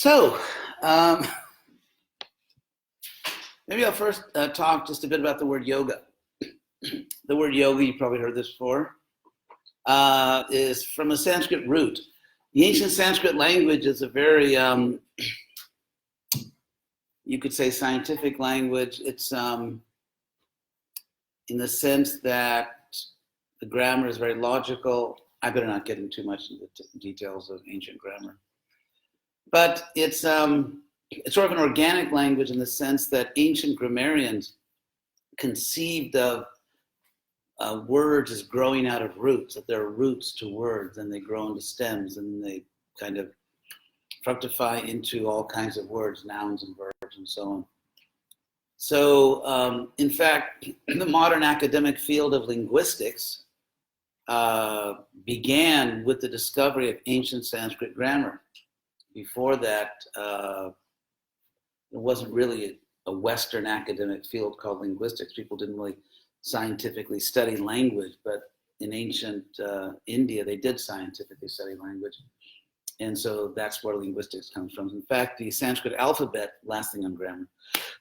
So, maybe I'll first talk just a bit about the word yoga. The word yoga, you probably heard this before, is from a Sanskrit root. The ancient Sanskrit language is a very, you could say, scientific language. It's in the sense that the grammar is very logical. I better not get into too much into the details of ancient grammar. But it's sort of an organic language in the sense that ancient grammarians conceived of words as growing out of roots, that there are roots to words, and they grow into stems, and they kind of fructify into all kinds of words, nouns and verbs, and so on. So, in fact, the modern academic field of linguistics began with the discovery of ancient Sanskrit grammar. Before that, there wasn't really a Western academic field called linguistics. People didn't really scientifically study language, but in ancient India, they did scientifically study language. And so that's where linguistics comes from. In fact, the Sanskrit alphabet, last thing on grammar,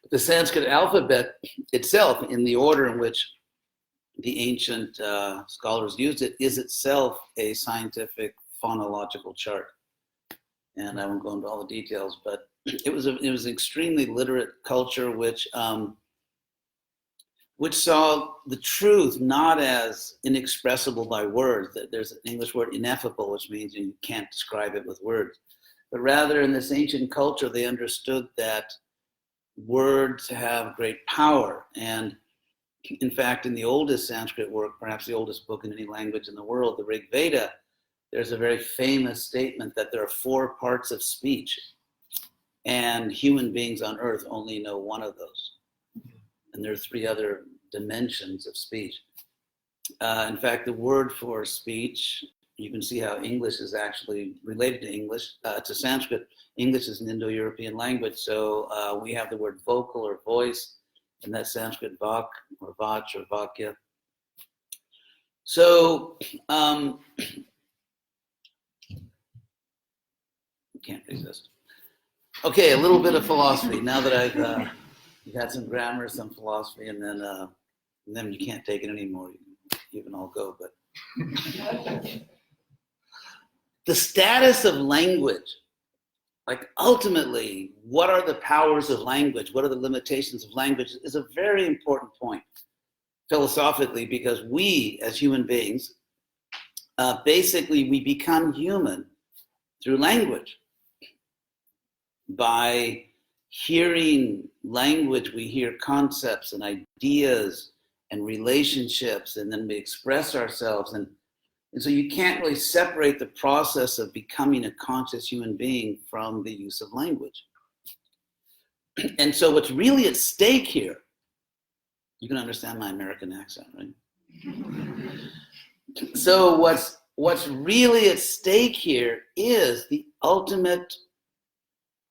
the Sanskrit alphabet itself, in the order in which the ancient scholars used it, is itself a scientific phonological chart. And I won't go into all the details, but it was an extremely literate culture which saw the truth not as inexpressible by words. That there's an English word ineffable, which means you can't describe it with words, but rather in this ancient culture they understood that words have great power. And in fact, in the oldest Sanskrit work, perhaps the oldest book in any language in the world, the Rig Veda, there's a very famous statement that there are 4 parts of speech, and human beings on earth only know one of those. And there are 3 other dimensions of speech. In fact, the word for speech, you can see how English is actually related to English, to Sanskrit. English is an Indo-European language, so we have the word vocal or voice, and that's Sanskrit vak or vach or vakya. So, can't resist. Okay, a little bit of philosophy. Now that I've had some grammar, some philosophy, and then you can't take it anymore. You can all go. But the status of language, like ultimately, what are the powers of language? What are the limitations of language? Is a very important point philosophically, because we, as human beings, basically we become human through language. By hearing language, we hear concepts and ideas and relationships, and then we express ourselves. And so you can't really separate the process of becoming a conscious human being from the use of language. And so what's really at stake here, you can understand my American accent, right? So what's really at stake here is the ultimate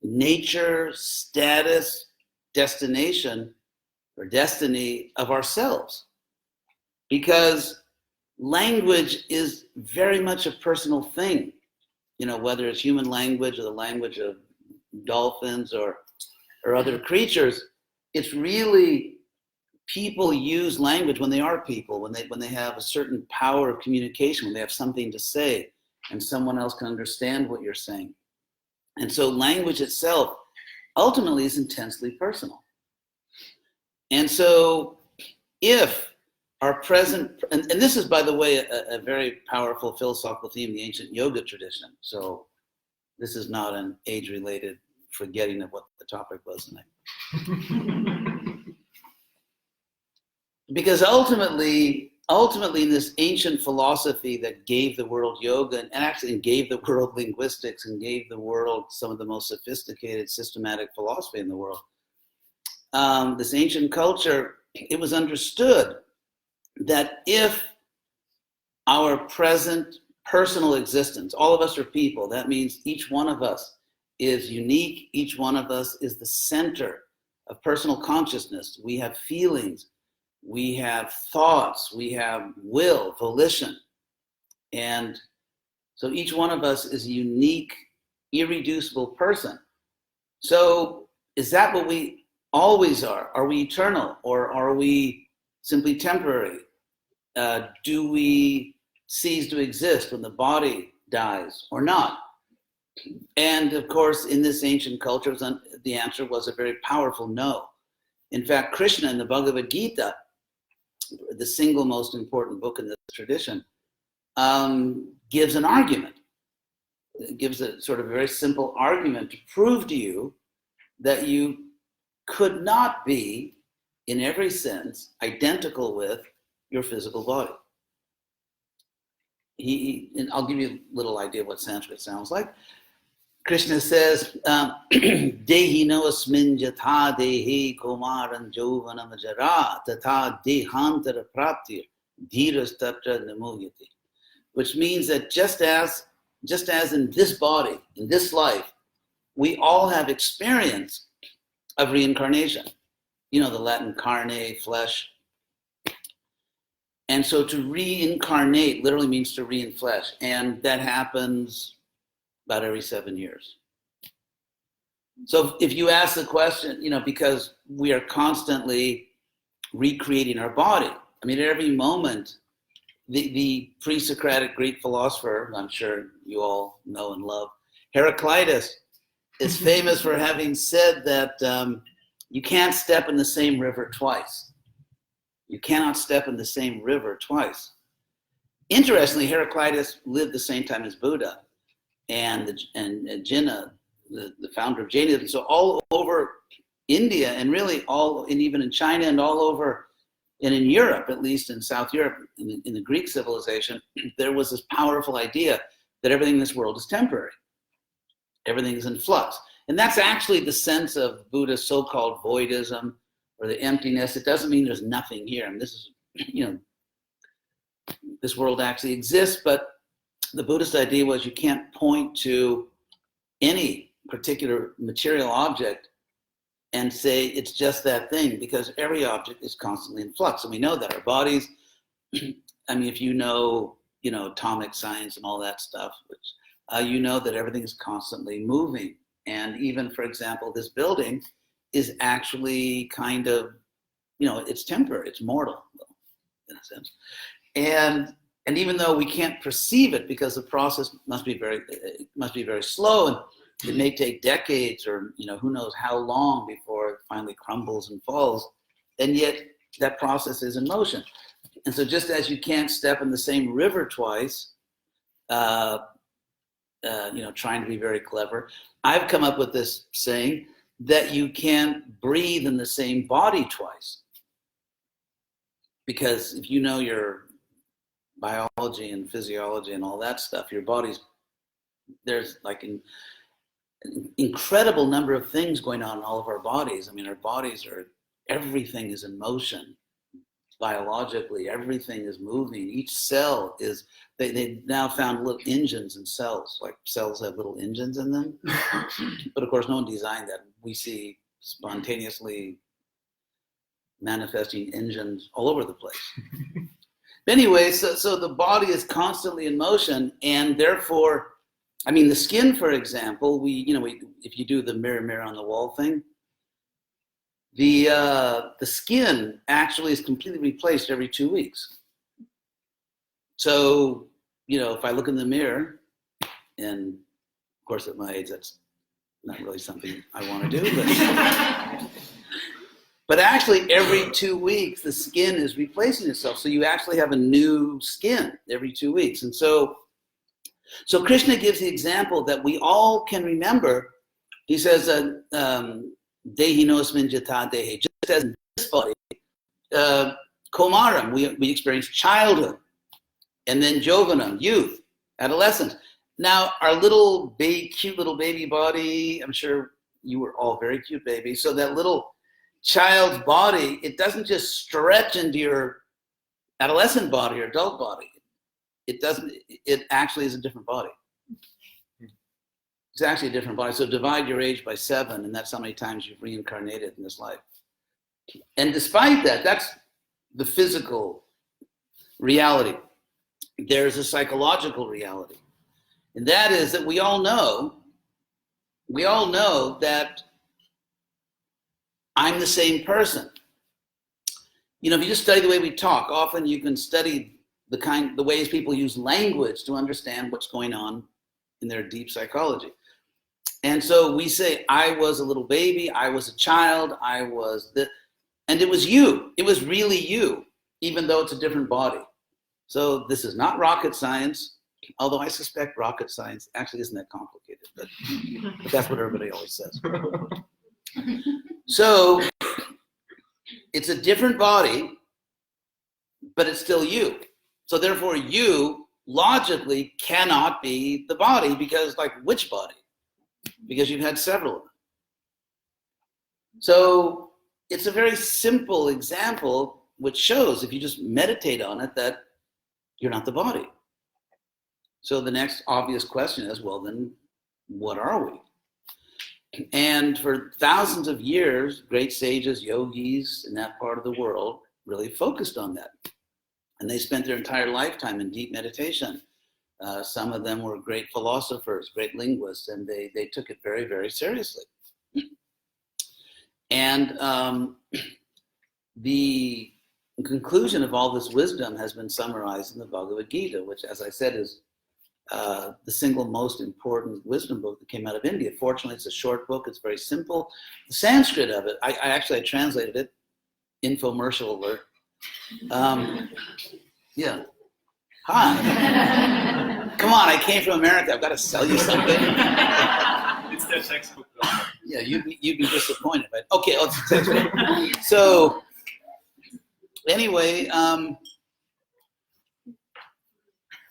nature, status, destination, or destiny of ourselves. Because language is very much a personal thing. You know, whether it's human language or the language of dolphins or other creatures, it's really, people use language when they are people, when they have a certain power of communication, when they have something to say, and someone else can understand what you're saying. And so language itself ultimately is intensely personal. And so if our present, and this is, by the way, a very powerful philosophical theme in the ancient yoga tradition. So this is not an age-related forgetting of what the topic was tonight. Because ultimately in this ancient philosophy that gave the world yoga and actually gave the world linguistics and gave the world some of the most sophisticated systematic philosophy in the world, this ancient culture, it was understood that if our present personal existence, all of us are people, that means each one of us is unique, each one of us is the center of personal consciousness. We have feelings, we have thoughts, we have will, volition. And so each one of us is a unique, irreducible person. So is that what we always are? Are we eternal, or are we simply temporary? Do we cease to exist when the body dies or not? And of course, in this ancient culture, the answer was a very powerful no. In fact, Krishna in the Bhagavad Gita, the single most important book in this tradition, gives an argument. It gives a sort of very simple argument to prove to you that you could not be, in every sense, identical with your physical body. And I'll give you a little idea of what Sanskrit sounds like. Krishna says, Dehi no asmin jatha dehi kumaran jovanam jara tatha dehantara praptir dhiras tatra namuhyati. Which means that just as in this body, in this life, we all have experience of reincarnation. You know, the Latin carne, flesh. And so to reincarnate literally means to re-inflesh. And that happens about every 7 years. So if you ask the question, because we are constantly recreating our body. I mean, at every moment, the pre-Socratic Greek philosopher, I'm sure you all know and love, Heraclitus, is famous for having said that you can't step in the same river twice. You cannot step in the same river twice. Interestingly, Heraclitus lived the same time as Buddha and Jinnah, the founder of Jainism. So all over India, and really even in China and all over, and in Europe, at least in South Europe, in the Greek civilization, there was this powerful idea that everything in this world is temporary. Everything is in flux. And that's actually the sense of Buddha's so-called voidism, or the emptiness. It doesn't mean there's nothing here. I mean, this is, this world actually exists, but the Buddhist idea was you can't point to any particular material object and say it's just that thing, because every object is constantly in flux. And we know that our bodies, I mean, if you know, atomic science and all that stuff, which you know that everything is constantly moving. And even, for example, this building is actually kind of, it's temporary, it's mortal, in a sense. And even though we can't perceive it because the process must be very slow, and it may take decades or who knows how long before it finally crumbles and falls, and yet that process is in motion. And so just as you can't step in the same river twice, trying to be very clever, I've come up with this saying that you can't breathe in the same body twice. Because if you know your biology and physiology and all that stuff, your body's, there's like an incredible number of things going on in all of our bodies. I mean, our bodies everything is in motion. Biologically, everything is moving. Each cell is, they've now found little engines in cells, like cells have little engines in them. But of course, no one designed that. We see spontaneously manifesting engines all over the place. But anyway, so the body is constantly in motion, and therefore, I mean, the skin, for example, if you do the mirror on the wall thing, the skin actually is completely replaced every 2 weeks. So, if I look in the mirror, and of course at my age, that's not really something I want to do, but actually every 2 weeks, the skin is replacing itself. So you actually have a new skin every 2 weeks. And so Krishna gives the example that we all can remember. He says, Dehi nosmin jata dehi, just as in this body, Komaram, we experience childhood, and then Jovanam, youth, adolescence. Now, our cute little baby body, I'm sure you were all very cute babies, so that little child's body, it doesn't just stretch into your adolescent body or adult body. It actually is a different body. It's actually a different body. So divide your age by 7, and that's how many times you've reincarnated in this life. And despite that, that's the physical reality. There's a psychological reality. And that is that we all know that I'm the same person. You know, if you just study the way we talk, often you can study the ways people use language to understand what's going on in their deep psychology. And so we say, I was a little baby, I was a child, I was the, and it was you. It was really you, even though it's a different body. So this is not rocket science, although I suspect rocket science actually isn't that complicated, but that's what everybody always says. So it's a different body, but it's still you. So therefore you logically cannot be the body, because like, which body? Because you've had several of them. So it's a very simple example which shows, if you just meditate on it, that you're not the body. So the next obvious question is, well, then what are we? And for thousands of years, great sages, yogis in that part of the world really focused on that. And they spent their entire lifetime in deep meditation. Some of them were great philosophers, great linguists, and they took it very, very seriously. And the conclusion of all this wisdom has been summarized in the Bhagavad Gita, which, as I said, is the single most important wisdom book that came out of India. Fortunately, it's a short book. It's very simple. The Sanskrit of it, I translated it. Infomercial alert. Yeah. Hi. Come on, I came from America. I've got to sell you something. It's their textbook. Yeah, you'd be disappointed. But okay, it's a textbook. So anyway,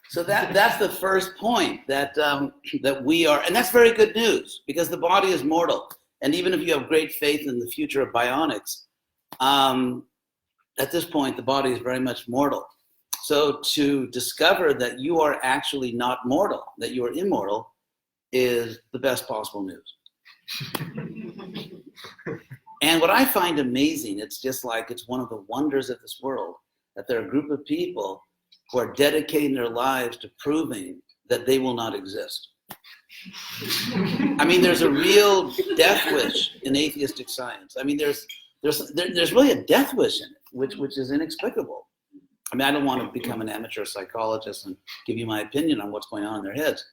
so that's the first point, that that we are, and that's very good news, because the body is mortal. And even if you have great faith in the future of bionics, at this point, the body is very much mortal. So to discover that you are actually not mortal, that you are immortal, is the best possible news. And what I find amazing, it's just like, it's one of the wonders of this world, that there are a group of people who are dedicating their lives to proving that they will not exist. I mean, there's a real death wish in atheistic science. I mean, there's really a death wish in it, which is inexplicable. I mean, I don't want to become an amateur psychologist and give you my opinion on what's going on in their heads,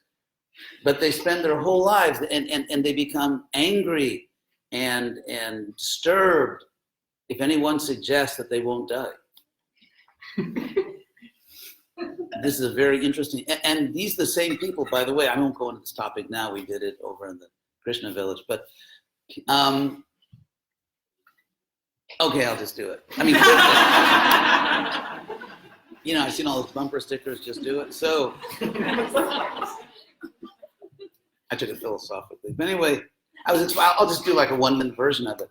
but they spend their whole lives and they become angry and disturbed if anyone suggests that they won't die. This is a very interesting, and these are the same people, by the way. I won't go into this topic now. We did it over in the Krishna village, but okay, I'll just do it. I mean, you know, I've seen all those bumper stickers, just do it. So I took it philosophically. But anyway, I'll just do like a 1-minute version of it.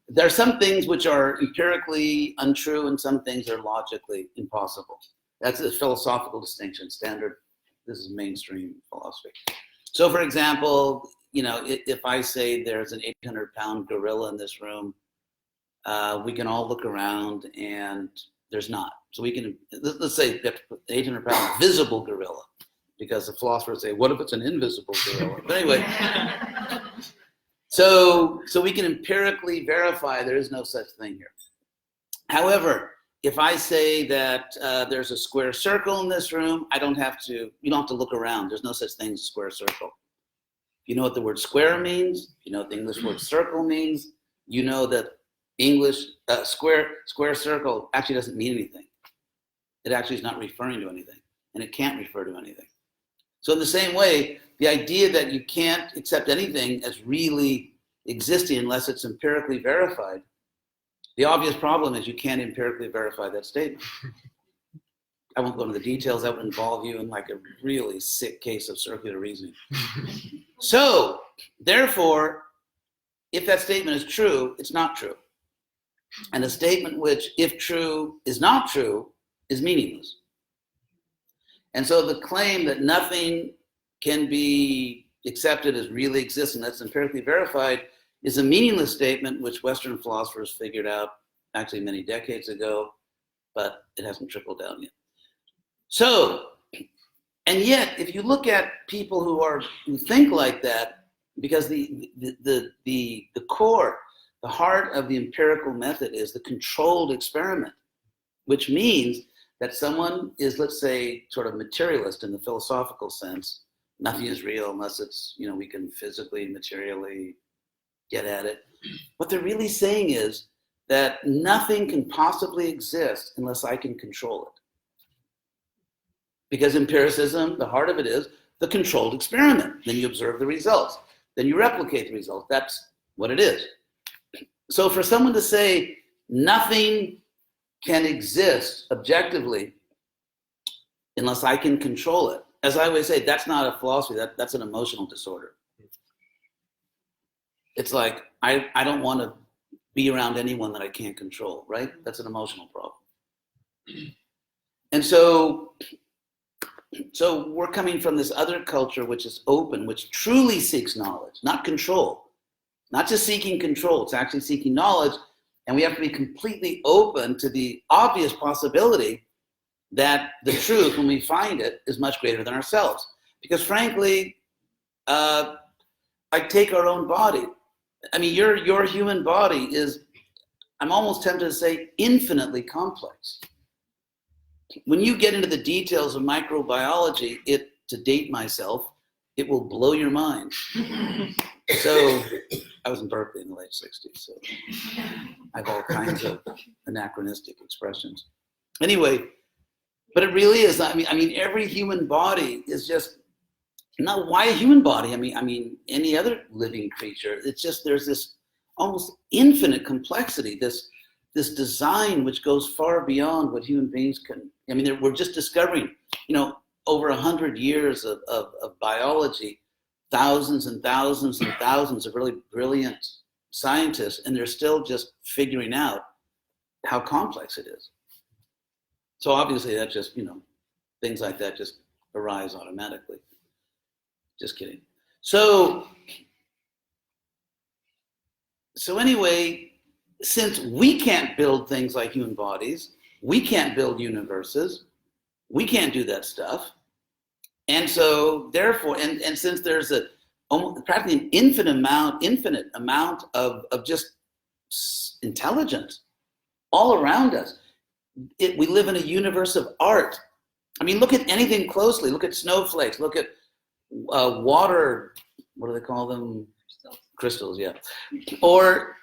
There are some things which are empirically untrue and some things are logically impossible. That's a philosophical distinction, standard. This is mainstream philosophy. So for example, you know, if I say there's an 800-pound gorilla in this room, we can all look around and there's not. So we can, let's say that 800-pound visible gorilla, because the philosophers say, what if it's an invisible gorilla? But anyway, so we can empirically verify there is no such thing here. However, if I say that there's a square circle in this room, you don't have to look around. There's no such thing as a square circle. You know what the word square means, you know what the English word circle means, you know that English square circle actually doesn't mean anything. It actually is not referring to anything, and it can't refer to anything. So in the same way, the idea that you can't accept anything as really existing unless it's empirically verified, the obvious problem is you can't empirically verify that statement. I won't go into the details. That would involve you in like a really sick case of circular reasoning. So therefore, if that statement is true, it's not true. And a statement which, if true, is not true, is meaningless. And so the claim that nothing can be accepted as really existing, that's empirically verified, is a meaningless statement which Western philosophers figured out actually many decades ago, but it hasn't trickled down yet. So, and yet, if you look at people who think like that, because the core, The heart of the empirical method is the controlled experiment, which means that someone is, let's say, sort of materialist in the philosophical sense. Nothing is real unless it's, we can physically, materially get at it. What they're really saying is that nothing can possibly exist unless I can control it. Because empiricism, the heart of it is the controlled experiment. Then you observe the results. Then you replicate the results. That's what it is. So for someone to say nothing can exist objectively unless I can control it, as I always say, that's not a philosophy, that's an emotional disorder. It's like, I don't want to be around anyone that I can't control, right? That's an emotional problem. And so we're coming from this other culture which is open, which truly seeks knowledge, not control. Not just seeking control, it's actually seeking knowledge. And we have to be completely open to the obvious possibility that the truth, when we find it, is much greater than ourselves. Because frankly, take our own body. I mean, your human body is, I'm almost tempted to say, infinitely complex. When you get into the details of microbiology, to date myself, it will blow your mind. So, I was in Berkeley in the late 60s, so I have all kinds of anachronistic expressions. Anyway, but it really is, I mean, every human body is just, not why a human body, I mean, any other living creature, it's just, there's this almost infinite complexity, this design which goes far beyond what human beings can, we're just discovering, over 100 years of biology, thousands and thousands and thousands of really brilliant scientists, and they're still just figuring out how complex it is. So obviously that just, things like that just arise automatically. Just kidding. So anyway, since we can't build things like human bodies, we can't build universes, we can't do that stuff. And so therefore, and since there's practically an infinite amount of just intelligence all around us, we live in a universe of art. I mean, look at anything closely. Look at snowflakes. Look at water. What do they call them? Crystals, yeah. Or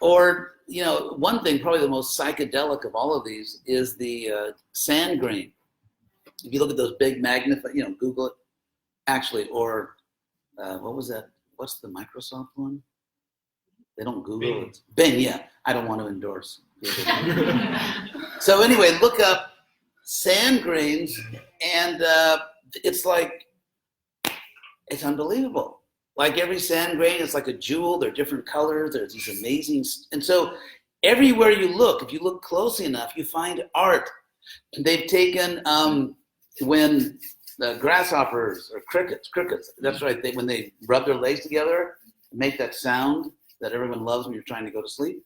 one thing, probably the most psychedelic of all of these is the sand grain. If you look at those big Google it. Actually, or what was that? What's the Microsoft one? They don't Google it. Bing, yeah. I don't want to endorse. So anyway, look up sand grains, and it's unbelievable. Like every sand grain is like a jewel. They're different colors. There's these amazing, and so everywhere you look, if you look closely enough, you find art. They've taken when the grasshoppers or crickets, that's right, when they rub their legs together, make that sound that everyone loves when you're trying to go to sleep.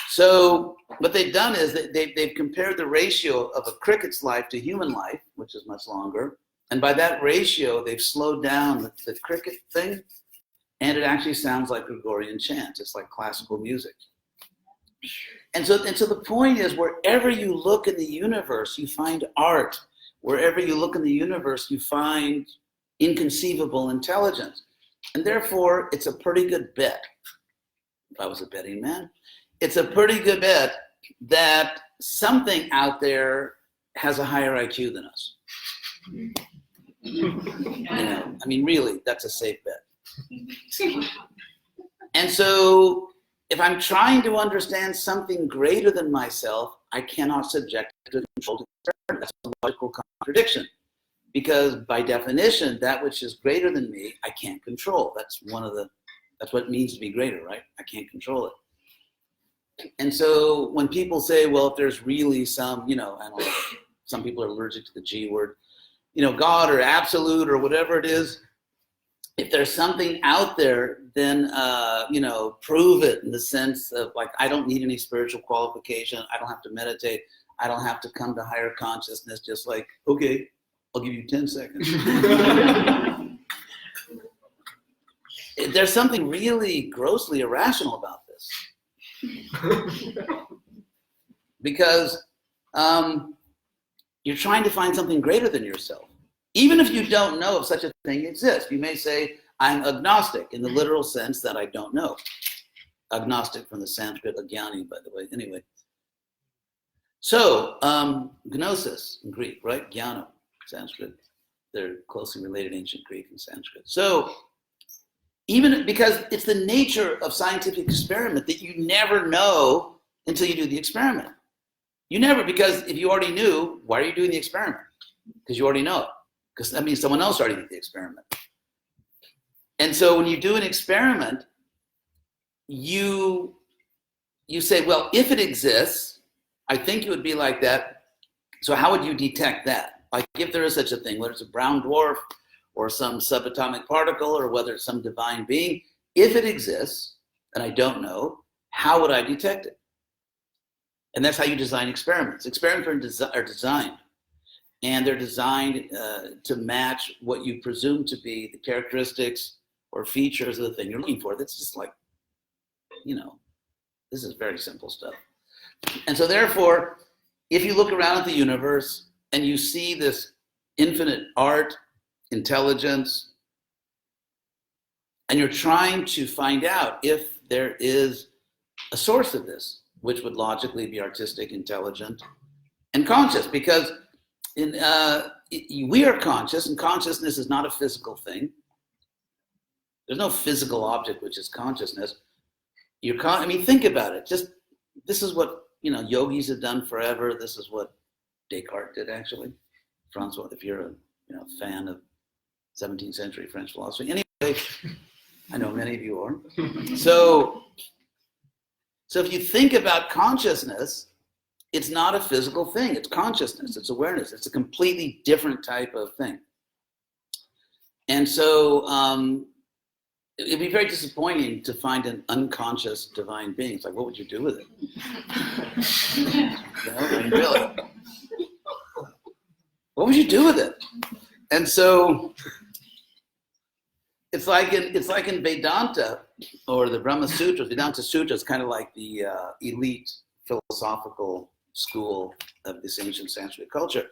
So what they've done is they've compared the ratio of a cricket's life to human life, which is much longer. And by that ratio, they've slowed down the cricket thing, and it actually sounds like Gregorian chant. It's like classical music. And so the point is, wherever you look in the universe, you find art. Wherever you look in the universe, you find inconceivable intelligence. And therefore, it's a pretty good bet. If I was a betting man, it's a pretty good bet that something out there has a higher IQ than us. Really, that's a safe bet. And so, if I'm trying to understand something greater than myself, I cannot subject it to controlled experiment. That's a logical contradiction. Because by definition, that which is greater than me, I can't control. That's what it means to be greater, right? I can't control it. And so when people say, well, if there's really some, I don't know, some people are allergic to the G word, God or absolute or whatever it is, if there's something out there, then, prove it in the sense of I don't need any spiritual qualification. I don't have to meditate. I don't have to come to higher consciousness. Just okay, I'll give you 10 seconds. There's something really grossly irrational about this. Because you're trying to find something greater than yourself. Even if you don't know if such a thing exists, you may say, I'm agnostic in the literal sense that I don't know. Agnostic from the Sanskrit, agyani, by the way. Anyway. So, gnosis in Greek, right? Jnana, Sanskrit. They're closely related, ancient Greek and Sanskrit. So, even because it's the nature of scientific experiment that you never know until you do the experiment. You never, because if you already knew, why are you doing the experiment? Because you already know it. Because that means someone else already did the experiment. And so when you do an experiment, you say, well, if it exists, I think it would be like that. So how would you detect that? Like if there is such a thing, whether it's a brown dwarf or some subatomic particle or whether it's some divine being, if it exists, and I don't know, how would I detect it? And that's how you design experiments. Experiments are designed. And they're designed to match what you presume to be the characteristics or features of the thing you're looking for. That's just like, this is very simple stuff. And so therefore, if you look around at the universe and you see this infinite art, intelligence, and you're trying to find out if there is a source of this, which would logically be artistic, intelligent, and conscious, because we are conscious, and consciousness is not a physical thing. There's no physical object which is consciousness. Think about it. Just this is what yogis have done forever. This is what Descartes did, actually. Francois, if you're a fan of 17th century French philosophy, anyway, I know many of you are. So if you think about consciousness, it's not a physical thing. It's consciousness. It's awareness. It's a completely different type of thing. And so it'd be very disappointing to find an unconscious divine being. It's like, what would you do with it? Really? What would you do with it? And so it's like in Vedanta or the Brahma Sutras. Vedanta Sutra is kind of like the elite philosophical school of this ancient Sanskrit culture.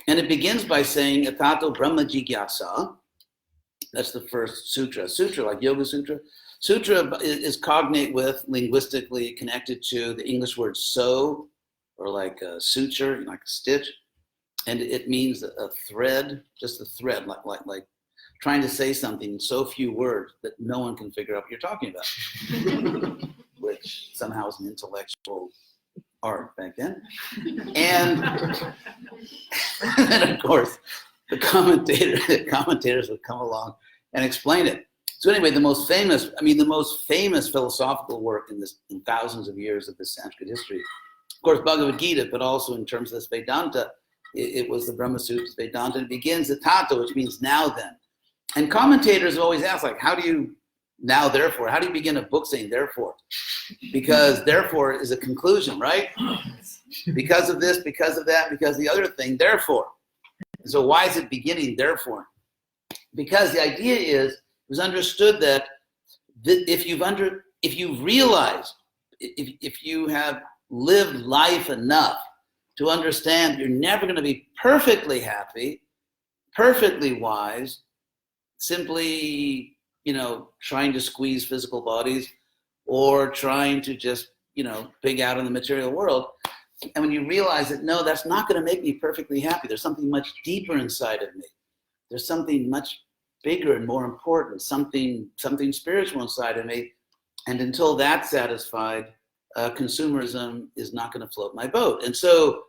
And it begins by saying, Atato Brahma Jigyasa. That's the first sutra. Sutra, like Yoga Sutra. Sutra is cognate with, linguistically connected to the English word so, or like a suture, like a stitch. And it means a thread, just a thread, like trying to say something in so few words that no one can figure out what you're talking about, which somehow is an intellectual art back then. And then, of course, the commentators would come along and explain it. So anyway, the most famous philosophical work in thousands of years of this Sanskrit history, of course, Bhagavad Gita, but also in terms of this Vedanta, it was the Brahma Sutras, Vedanta. It begins at tato, which means now then. And commentators have always asked, like, how do you now therefore? How do you begin a book saying therefore? Because therefore is a conclusion, right? Because of this, because of that, because the other thing, therefore. So why is it beginning therefore? Because the idea is, it was understood that if you've realized, if you have lived life enough to understand you're never going to be perfectly happy, perfectly wise, simply, trying to squeeze physical bodies or trying to just, pig out in the material world. And when you realize that, no, that's not going to make me perfectly happy. There's something much deeper inside of me. There's something much bigger and more important, something spiritual inside of me. And until that's satisfied, consumerism is not going to float my boat. And so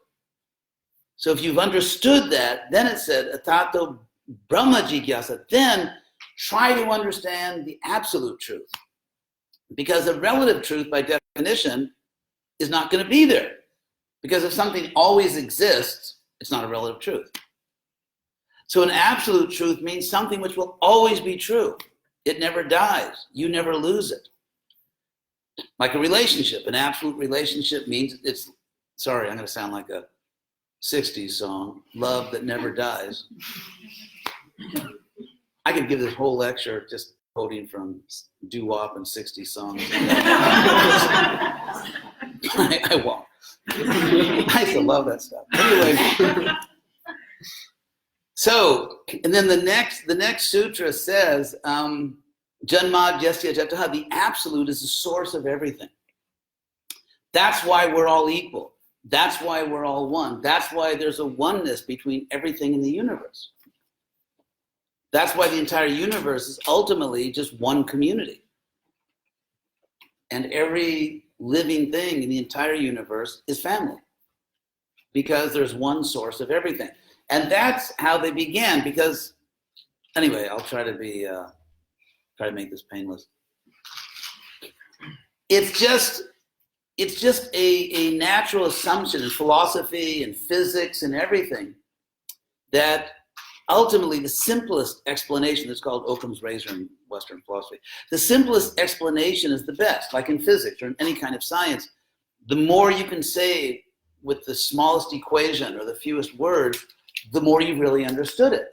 if you've understood that, then it said, Atato Brahma Jigyasa, then try to understand the absolute truth. Because the relative truth, by definition, is not going to be there. Because if something always exists, it's not a relative truth. So an absolute truth means something which will always be true. It never dies. You never lose it. Like a relationship. An absolute relationship means it's, sorry, I'm going to sound like a 60s song, love that never dies. I could give this whole lecture just quoting from doo-wop and 60 songs. I won't. I used to love that stuff. Anyway, so, and then the next sutra says, Janmad Yasya Jataha, the absolute is the source of everything. That's why we're all equal. That's why we're all one. That's why there's a oneness between everything in the universe. That's why the entire universe is ultimately just one community. And every living thing in the entire universe is family, because there's one source of everything. And that's how they began, because, anyway, I'll try to make this painless. It's just a natural assumption in philosophy and physics and everything that ultimately the simplest explanation is called Occam's razor in Western philosophy. The simplest explanation is the best, like in physics or in any kind of science. The more you can say with the smallest equation or the fewest words, the more you really understood it.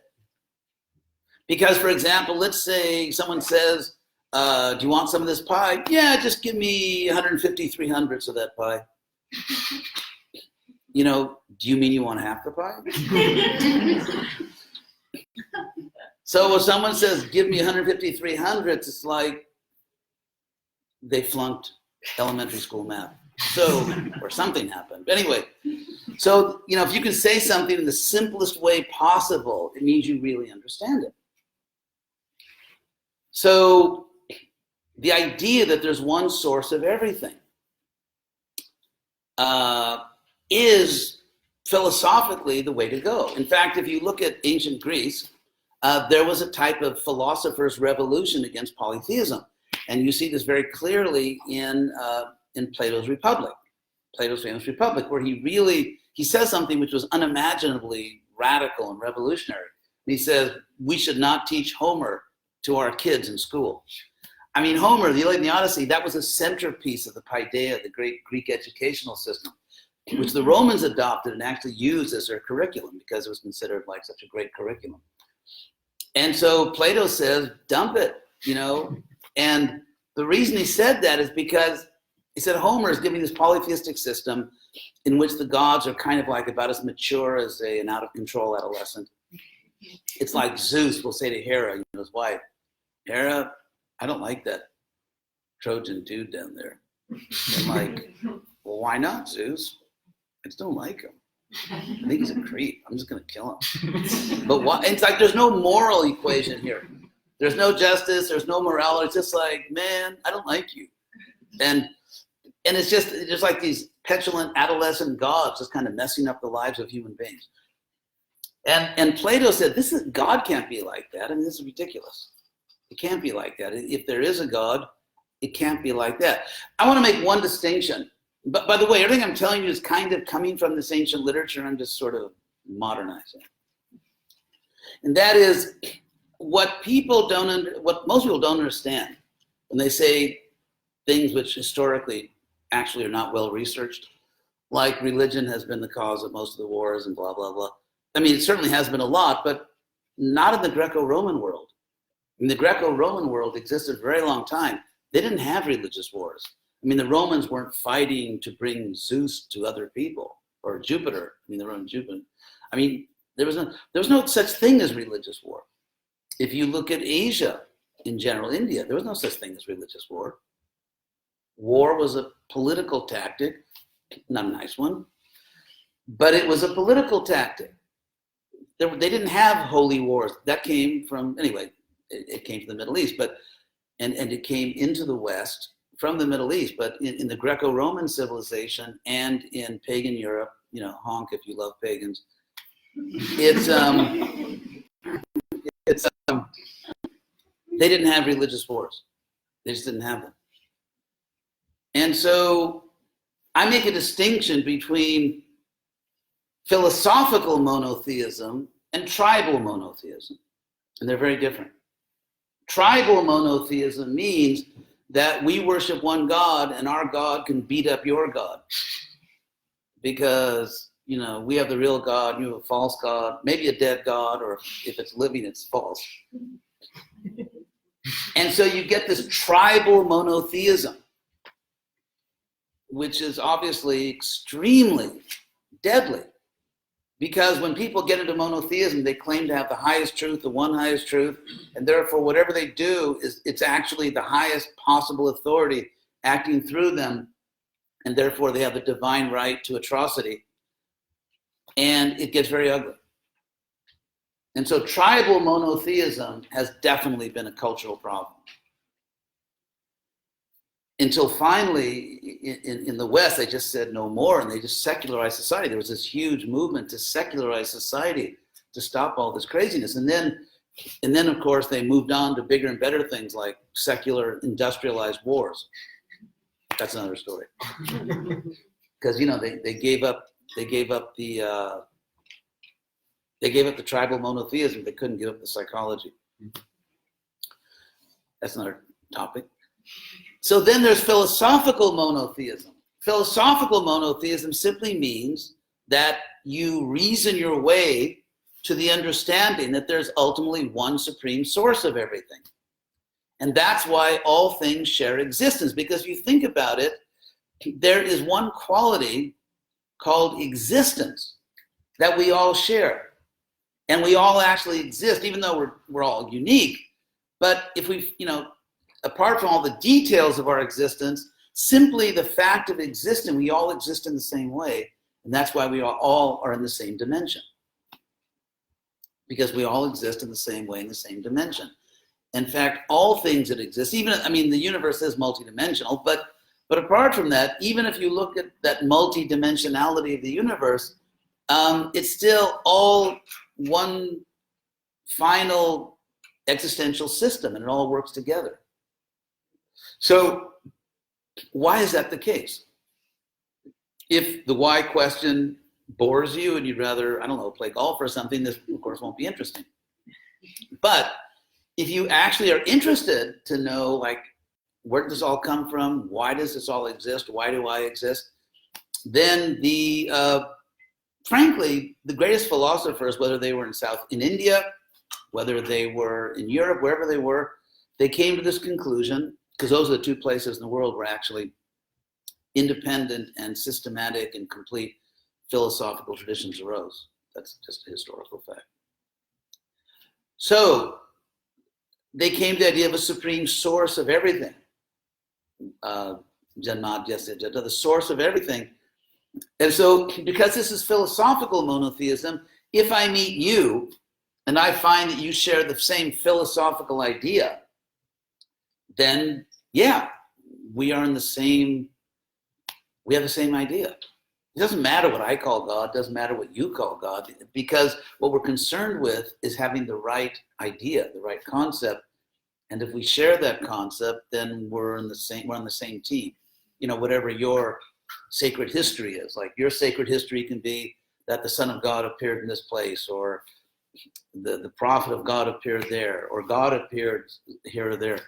Because, for example, let's say someone says, do you want some of this pie? Yeah, just give me 150/300ths of that pie. You know, do you mean you want half the pie? So when someone says, give me 150/300ths, it's like they flunked elementary school math. So, or something happened. But anyway, so, you know, if you can say something in the simplest way possible, it means you really understand it. So, the idea that there's one source of everything is philosophically the way to go. In fact, if you look at ancient Greece, there was a type of philosopher's revolution against polytheism. And you see this very clearly in Plato's Republic, Plato's famous Republic, where he says something which was unimaginably radical and revolutionary. And he says, we should not teach Homer to our kids in school. I mean, Homer, the Iliad and the Odyssey, that was a centerpiece of the Paideia, the great Greek educational system, which the Romans adopted and actually used as their curriculum because it was considered like such a great curriculum. And so Plato says, dump it, you know. And the reason he said that is because he said Homer is giving this polytheistic system in which the gods are kind of like about as mature as an out-of-control adolescent. It's like Zeus will say to Hera, you know, his wife, Hera, I don't like that Trojan dude down there. I'm like, well, why not, Zeus? I just don't like him. I think he's a creep. I'm just going to kill him. But why? It's like there's no moral equation here. There's no justice. There's no morality. It's just like, man, I don't like you. And it's just like these petulant adolescent gods just kind of messing up the lives of human beings. And Plato said, God can't be like that. I mean, this is ridiculous. It can't be like that. If there is a God, it can't be like that. I want to make one distinction. But by the way, everything I'm telling you is kind of coming from this ancient literature. I'm just sort of modernizing. And that is what most people don't understand when they say things which historically actually are not well researched, like religion has been the cause of most of the wars and blah, blah, blah. I mean, it certainly has been a lot, but not in the Greco-Roman world. I mean, the Greco-Roman world existed for a very long time. They didn't have religious wars. I mean, the Romans weren't fighting to bring Zeus to other people, or Jupiter. I mean, the Roman Jupiter. I mean, there was no such thing as religious war. If you look at Asia in general, India, there was no such thing as religious war. War was a political tactic, not a nice one, but it was a political tactic. They didn't have holy wars. That came from, anyway, it came from the Middle East, and it came into the West from the Middle East, but in the Greco-Roman civilization and in pagan Europe, you know, honk if you love pagans, they didn't have religious wars. They just didn't have them. And so I make a distinction between philosophical monotheism and tribal monotheism, and they're very different. Tribal monotheism means that we worship one God and our God can beat up your God because, you know, we have the real God, you have a false God, maybe a dead God, or if it's living, it's false. And so you get this tribal monotheism, which is obviously extremely deadly. Because when people get into monotheism, they claim to have the highest truth, the one highest truth, and therefore whatever they do, it's actually the highest possible authority acting through them, and therefore they have the divine right to atrocity. And it gets very ugly. And so tribal monotheism has definitely been a cultural problem. Until finally, in the West, they just said no more, and they just secularized society. There was this huge movement to secularize society to stop all this craziness. And then of course, they moved on to bigger and better things like secular industrialized wars. That's another story. Because they gave up the tribal monotheism. They couldn't give up the psychology. That's another topic. So then there's philosophical monotheism. Philosophical monotheism simply means that you reason your way to the understanding that there's ultimately one supreme source of everything. And that's why all things share existence, because if you think about it, there is one quality called existence that we all share. And we all actually exist, even though we're all unique. But if we, apart from all the details of our existence, simply the fact of existing, we all exist in the same way. And that's why we all are in the same dimension. Because we all exist in the same way, in the same dimension. In fact, all things that exist, the universe is multidimensional, but apart from that, even if you look at that multidimensionality of the universe, it's still all one final existential system, and it all works together. So why is that the case? If the why question bores you and you'd rather, play golf or something, this of course won't be interesting. But if you actually are interested to know, where does this all come from? Why does this all exist? Why do I exist? Then frankly, the greatest philosophers, whether they were in India, whether they were in Europe, wherever they were, they came to this conclusion, because those are the two places in the world where actually independent and systematic and complete philosophical traditions arose. That's just a historical fact. So they came to the idea of a supreme source of everything. The source of everything. And so, because this is philosophical monotheism, if I meet you and I find that you share the same philosophical idea, then yeah, we have the same idea. It doesn't matter what I call God, it doesn't matter what you call God, because what we're concerned with is having the right idea, the right concept. And if we share that concept, then we're on the same team. Whatever your sacred history is. Like your sacred history can be that the Son of God appeared in this place, or the prophet of God appeared there, or God appeared here or there.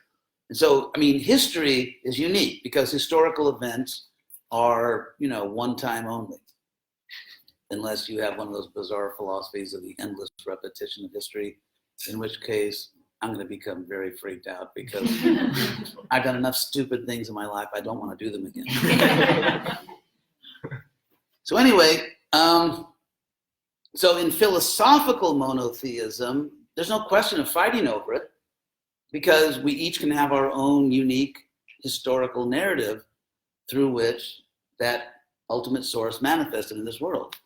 And so, history is unique because historical events are, one time only, unless you have one of those bizarre philosophies of the endless repetition of history, in which case I'm going to become very freaked out because I've done enough stupid things in my life. I don't want to do them again. So anyway, so in philosophical monotheism, there's no question of fighting over it, because we each can have our own unique historical narrative through which that ultimate source manifested in this world.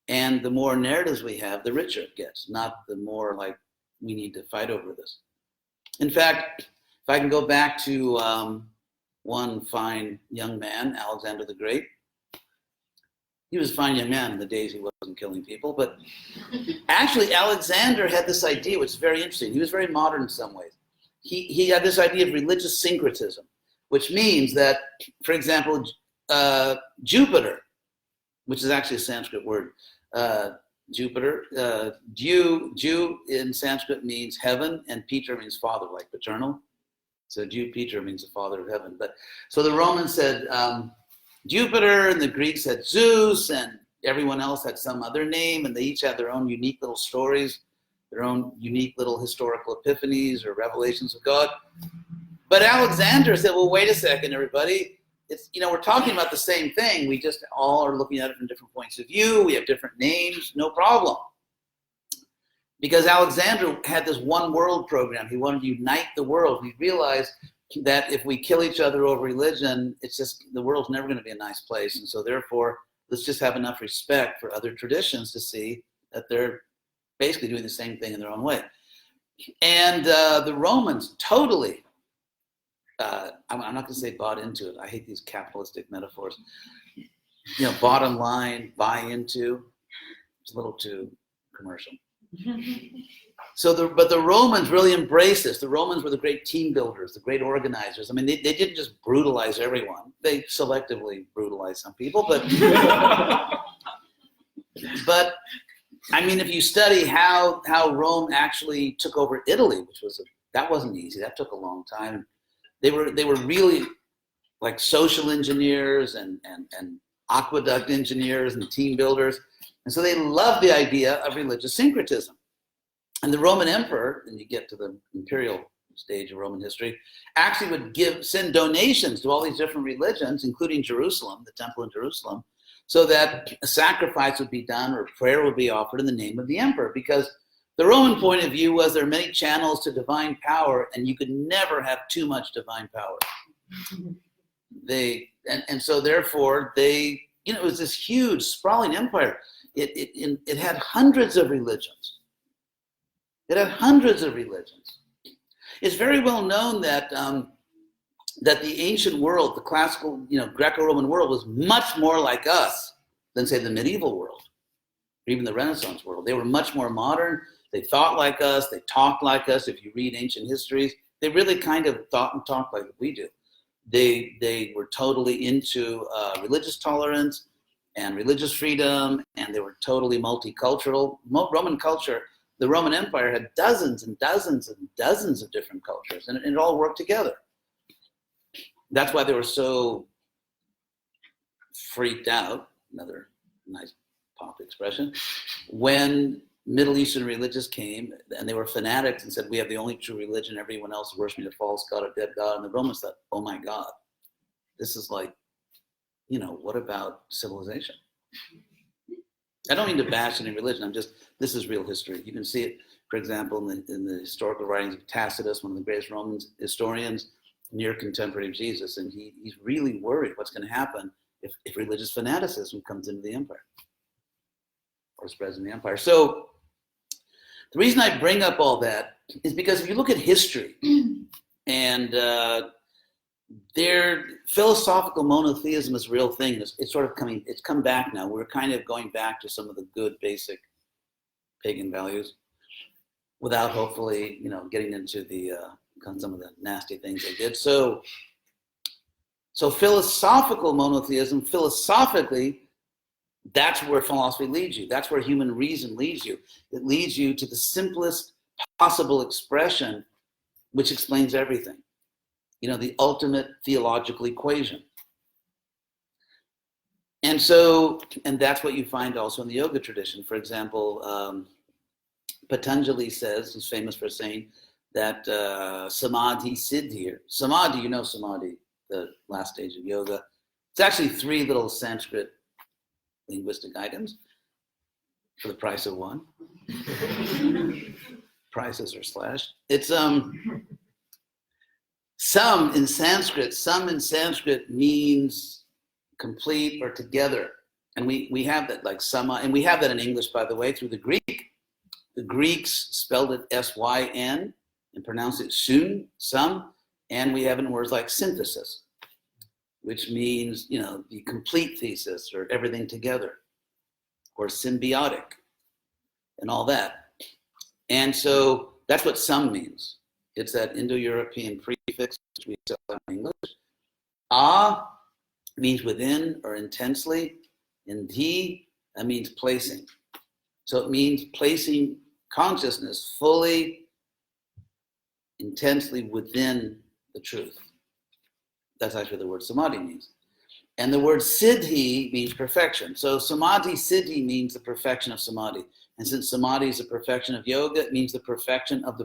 And the more narratives we have, the richer it gets, not the more like we need to fight over this. In fact, if I can go back to one fine young man, Alexander the Great. He was a fine young man in the days he wasn't killing people, but actually Alexander had this idea, which is very interesting. He was very modern in some ways. He had this idea of religious syncretism, which means that, for example, Jupiter, which is actually a Sanskrit word, Jupiter, Jew in Sanskrit means heaven, and Peter means father, like paternal. So Peter means the father of heaven. But so the Romans said Jupiter, and the Greeks had Zeus, and everyone else had some other name, and they each had their own unique little stories their own unique little historical epiphanies or revelations of God. But Alexander said, well, wait a second, everybody. It's, we're talking about the same thing. We just all are looking at it from different points of view. We have different names, no problem. Because Alexander had this one world program. He wanted to unite the world. He realized that if we kill each other over religion, it's just, the world's never going to be a nice place. And so therefore, let's just have enough respect for other traditions to see that they're basically doing the same thing in their own way. And the Romans totally, I'm not going to say bought into it. I hate these capitalistic metaphors. Bottom line, buy into, it's a little too commercial. But the Romans really embraced this. The Romans were the great team builders, the great organizers. I mean, they didn't just brutalize everyone. They selectively brutalized some people, but but I mean, if you study how Rome actually took over Italy, that wasn't easy. That took a long time. They were really like social engineers and aqueduct engineers and team builders. And so they loved the idea of religious syncretism. And the Roman emperor, and you get to the imperial stage of Roman history, actually would send donations to all these different religions, including Jerusalem, the temple in Jerusalem, so that a sacrifice would be done or prayer would be offered in the name of the emperor. Because the Roman point of view was there are many channels to divine power, and you could never have too much divine power. And so therefore it was this huge sprawling empire. It had hundreds of religions. It's very well known that the ancient world, the classical, Greco-Roman world, was much more like us than, say, the medieval world, or even the Renaissance world. They were much more modern. They thought like us. They talked like us. If you read ancient histories, they really kind of thought and talked like we do. They were totally into religious tolerance and religious freedom, and they were totally multicultural. Roman culture, the Roman Empire had dozens and dozens and dozens of different cultures, and it all worked together. That's why they were so freaked out, another nice pop expression, when Middle Eastern religions came and they were fanatics and said, we have the only true religion, everyone else is worshiping a false god, a dead god. And the Romans thought, oh my God, this is like, what about civilization? I don't mean to bash any religion. This is real history. You can see it, for example, in the historical writings of Tacitus, one of the greatest Roman historians, near contemporary of Jesus. And he's really worried what's going to happen if religious fanaticism comes into the empire or spreads in the empire. So the reason I bring up all that is because if you look at history and their philosophical monotheism is a real thing. It's come back now. We're kind of going back to some of the good basic pagan values without hopefully, getting into some of the nasty things they did. So philosophical monotheism, philosophically, that's where philosophy leads you. That's where human reason leads you. It leads you to the simplest possible expression, which explains everything. The ultimate theological equation. And that's what you find also in the yoga tradition. For example, Patanjali is famous for saying that samadhi siddhi. Samadhi, samadhi, the last stage of yoga. It's actually 3 little Sanskrit linguistic items for the price of one. Prices are slashed. It's Some in Sanskrit means complete or together. And we have that like sama, and we have that in English, by the way, through the Greek. The Greeks spelled it S-Y-N and pronounced it sun, some, and we have it in words like synthesis, which means, the complete thesis or everything together, or symbiotic and all that. And so that's what some means. It's that Indo-European prefix, which we still have in English. A means within or intensely. And Dhi, that means placing. So it means placing consciousness fully, intensely within the truth. That's actually what the word samadhi means. And the word siddhi means perfection. So samadhi siddhi means the perfection of samadhi. And since samadhi is the perfection of yoga, it means the perfection of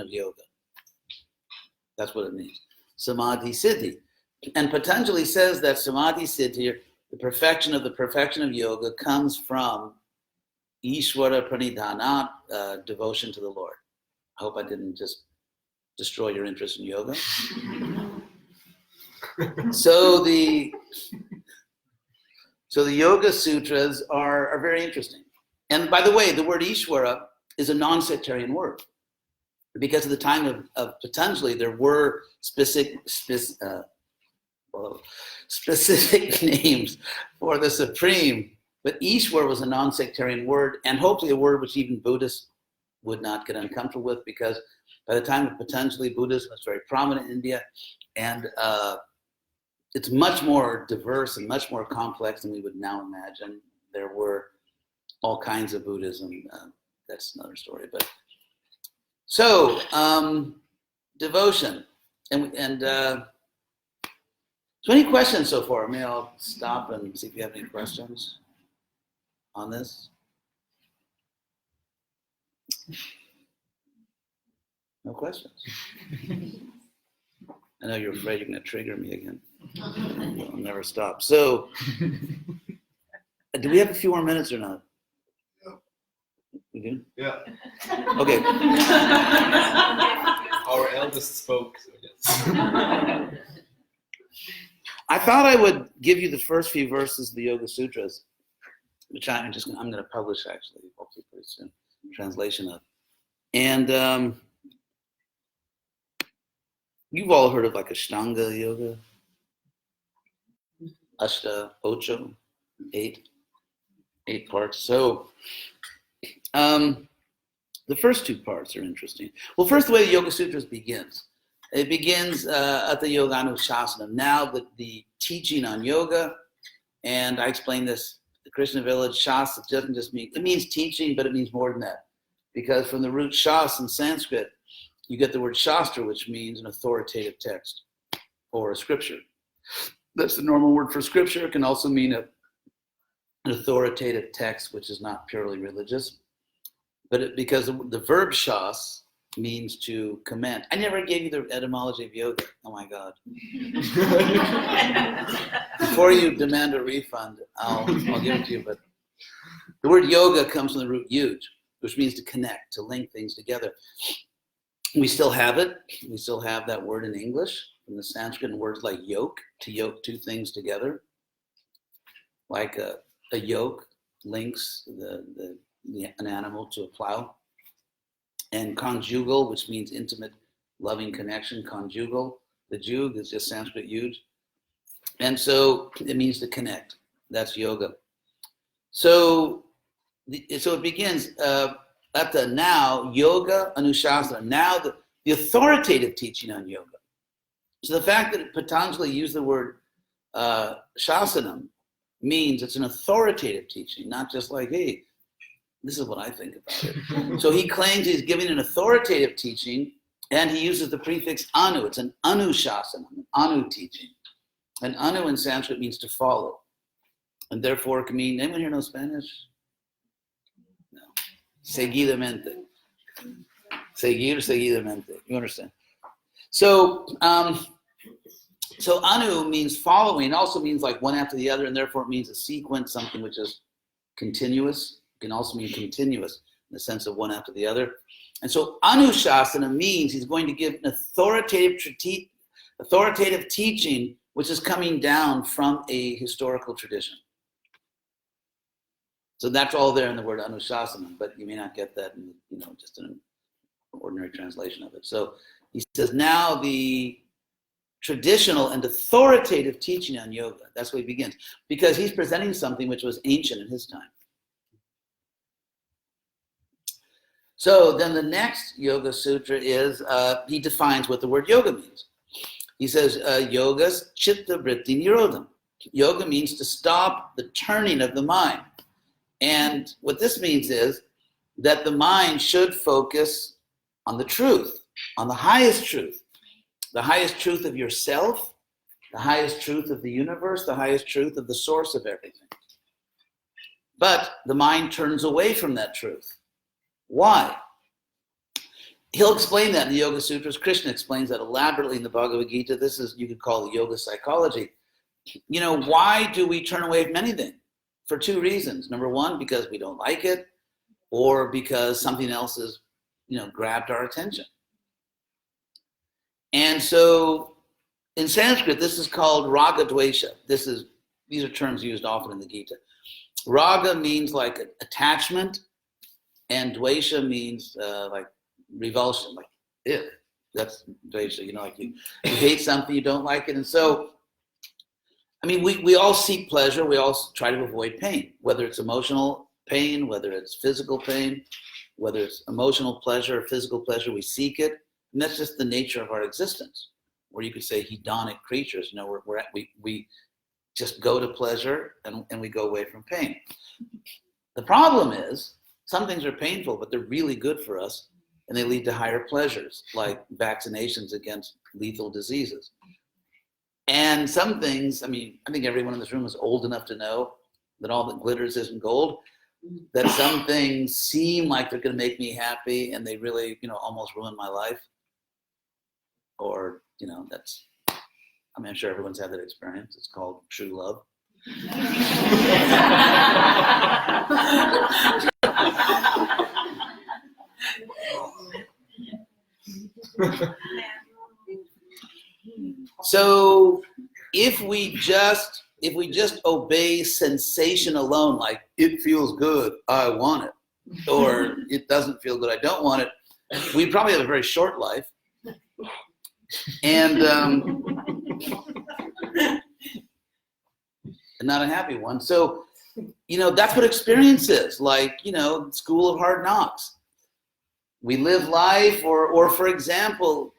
yoga. That's what it means. Samadhi siddhi. And Patanjali says that samadhi siddhi, the perfection of yoga, comes from Ishvara pranidhana, devotion to the Lord. I hope I didn't just destroy your interest in yoga. So the Yoga Sutras are very interesting. And by the way, the word Ishvara is a non-sectarian word. Because at the time of Patanjali, there were specific names for the Supreme. But Ishwar was a non-sectarian word, and hopefully a word which even Buddhists would not get uncomfortable with, because by the time of Patanjali, Buddhism was very prominent in India, and it's much more diverse and much more complex than we would now imagine. There were all kinds of Buddhism. That's another story. But so devotion, and so any questions so far? Maybe I'll stop and see if you have any questions on this. No questions? I know you're afraid you're going to trigger me again. I'll never stop. So, do we have a few more minutes or not? Yeah. We do? Yeah. Okay. Our eldest spoke, so yes. I thought I would give you the first few verses of the Yoga Sutras, which I'm going to publish actually, hopefully pretty soon, translation of. And you've all heard of like Ashtanga yoga, Ashta, Ocho, eight parts. So the first two parts are interesting. Well, first, the way the Yoga Sutras begins. It begins at the Yoganushasana. Now the teaching on yoga, and I explained this, the Krishna village, Shastra doesn't just mean, it means teaching, but it means more than that. Because from the root Shas in Sanskrit, you get the word Shastra, which means an authoritative text or a scripture. That's the normal word for scripture. It can also mean an authoritative text, which is not purely religious. But because the verb Shas means to commend. I never gave you the etymology of yoga. Oh my God. Before you demand a refund, I'll give it to you. But the word yoga comes from the root yuj, which means to connect, to link things together. We still have it. We still have that word in English, from the Sanskrit, and words like yoke, to yoke two things together. Like a yoke links an animal to a plow. And conjugal, which means intimate, loving connection, conjugal. The jug is just Sanskrit yuj. And so it means to connect. That's yoga. So it begins at the now, yoga anushasana. Now the authoritative teaching on yoga. So the fact that Patanjali used the word shasanam means it's an authoritative teaching, not just like, hey, this is what I think about it. So he claims he's giving an authoritative teaching, and he uses the prefix anu. It's an anushasana, an anu teaching. And anu in Sanskrit means to follow. And therefore it can mean, anyone here know Spanish? No. Seguidamente. Seguir, seguidamente. You understand? So, so anu means following. It also means like one after the other, and therefore it means a sequence, something which is continuous. Can also mean continuous in the sense of one after the other. And so anushasana means he's going to give an authoritative teaching which is coming down from a historical tradition. So that's all there in the word anushasana, but you may not get that in, just in an ordinary translation of it. So he says now the traditional and authoritative teaching on yoga, that's where he begins, because he's presenting something which was ancient in his time. So then the next Yoga Sutra is, he defines what the word yoga means. He says, yogas chitta vritti nirodham. Yoga means to stop the turning of the mind. And what this means is that the mind should focus on the truth, on the highest truth of yourself the highest truth of the universe, the highest truth of the source of everything. But the mind turns away from that truth. Why? He'll explain that in the Yoga Sutras. Krishna explains that elaborately in the Bhagavad Gita. This is, you could call, the yoga psychology. Why do we turn away from anything? For two reasons. Number one, because we don't like it, or because something else has, grabbed our attention. And so in Sanskrit, this is called raga dvesha. These are terms used often in the Gita. Raga means like attachment, and dvesha means like revulsion, like ew. That's dvesha, like you hate something, you don't like it. And so, we all seek pleasure, we all try to avoid pain, whether it's emotional pain, whether it's physical pain, whether it's emotional pleasure or physical pleasure, we seek it. And that's just the nature of our existence. Or you could say hedonic creatures, we just go to pleasure and we go away from pain. The problem is, some things are painful, but they're really good for us, and they lead to higher pleasures, like vaccinations against lethal diseases. And some things, I think everyone in this room is old enough to know that all that glitters isn't gold, that some things seem like they're going to make me happy, and they really, almost ruin my life. Or, I'm sure everyone's had that experience. It's called true love. So if we just obey sensation alone, like it feels good, I want it, or it doesn't feel good, I don't want it, we probably have a very short life. And not a happy one. So, that's what experience is. Like, School of Hard Knocks. We live life, or for example,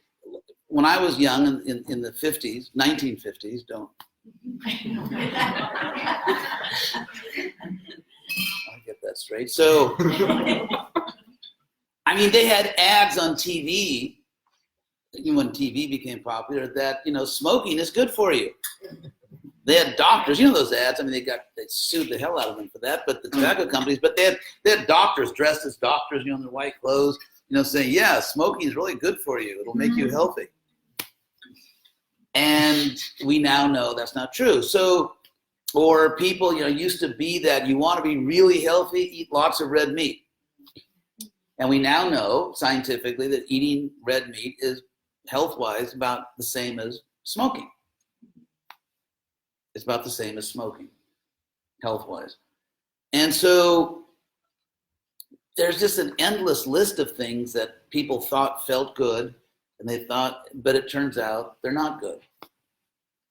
when I was young in the 50s, 1950s, I'll get that straight. So, they had ads on TV, when TV became popular, that, smoking is good for you. They had doctors, those ads, they sued the hell out of them for that, but the tobacco companies, but they had doctors dressed as doctors, in their white clothes, saying, yeah, smoking is really good for you. It'll make you healthy. And we now know that's not true. So, or people, used to be that you want to be really healthy, eat lots of red meat. And we now know scientifically that eating red meat is health-wise about the same as smoking. It's about the same as smoking, health-wise. And so there's just an endless list of things that people thought felt good, and they thought, but it turns out they're not good.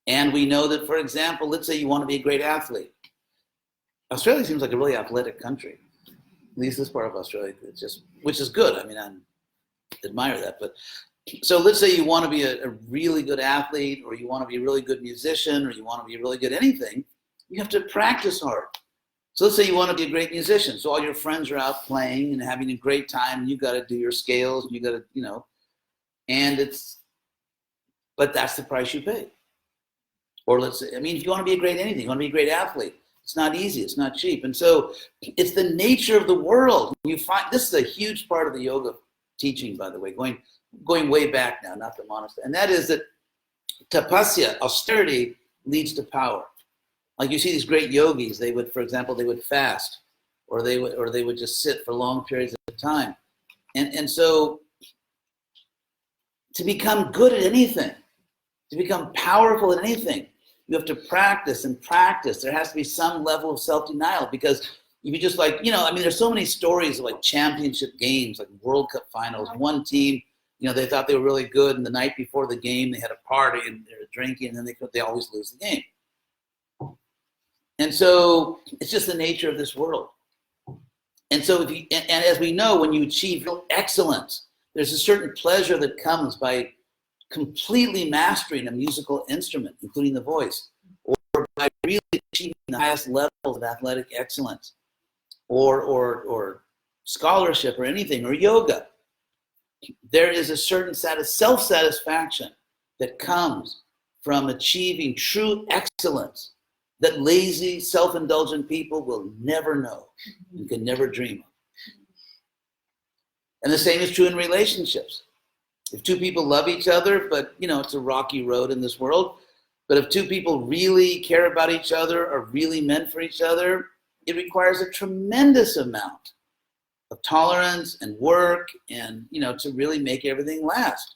And we know that, for example, let's say you want to be a great athlete. Australia seems like a really athletic country. At least this part of Australia, which is good. I admire that. But so let's say you want to be a really good athlete, or you want to be a really good musician, or you want to be really good at anything. You have to practice hard. So let's say you want to be a great musician. So all your friends are out playing and having a great time, and you got to do your scales, and you got to, but that's the price you pay. Or let's say, if you want to be a great anything, you want to be a great athlete, it's not easy, it's not cheap. And so it's the nature of the world. You find, this is a huge part of the yoga teaching, by the way, going way back now, not the monastery. And that is that tapasya, austerity, leads to power. Like you see these great yogis, they would, for example, they would fast, or they would just sit for long periods of time. And so to become good at anything, to become powerful at anything, you have to practice and practice. There has to be some level of self-denial, because if you just there's so many stories of like championship games, like World Cup finals. One team, they thought they were really good, and the night before the game, they had a party and they were drinking, and then they always lose the game. And so it's just the nature of this world. And so and as we know, when you achieve real excellence, there's a certain pleasure that comes by completely mastering a musical instrument, including the voice, or by really achieving the highest levels of athletic excellence, or scholarship, or anything, or yoga. There is a certain self-satisfaction that comes from achieving true excellence that lazy, self-indulgent people will never know and can never dream of. And the same is true in relationships. If two people love each other, but it's a rocky road in this world, but if two people really care about each other, are really meant for each other, it requires a tremendous amount of tolerance and work and, to really make everything last.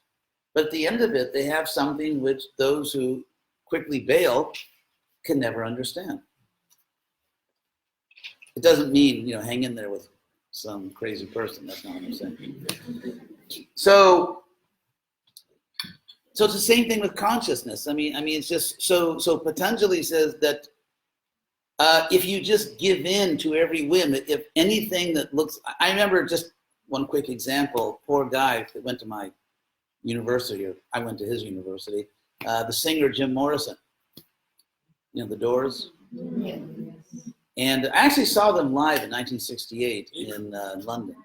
But at the end of it, they have something which those who quickly bail can never understand. It doesn't mean, hang in there with some crazy person. That's not what I'm saying. So it's the same thing with consciousness. I mean, it's just so Patanjali says that if you just give in to every whim, if anything that looks, I remember just one quick example, poor guy that went to my university, or I went to his university, the singer Jim Morrison, the Doors. Yes. And I actually saw them live in 1968 in London.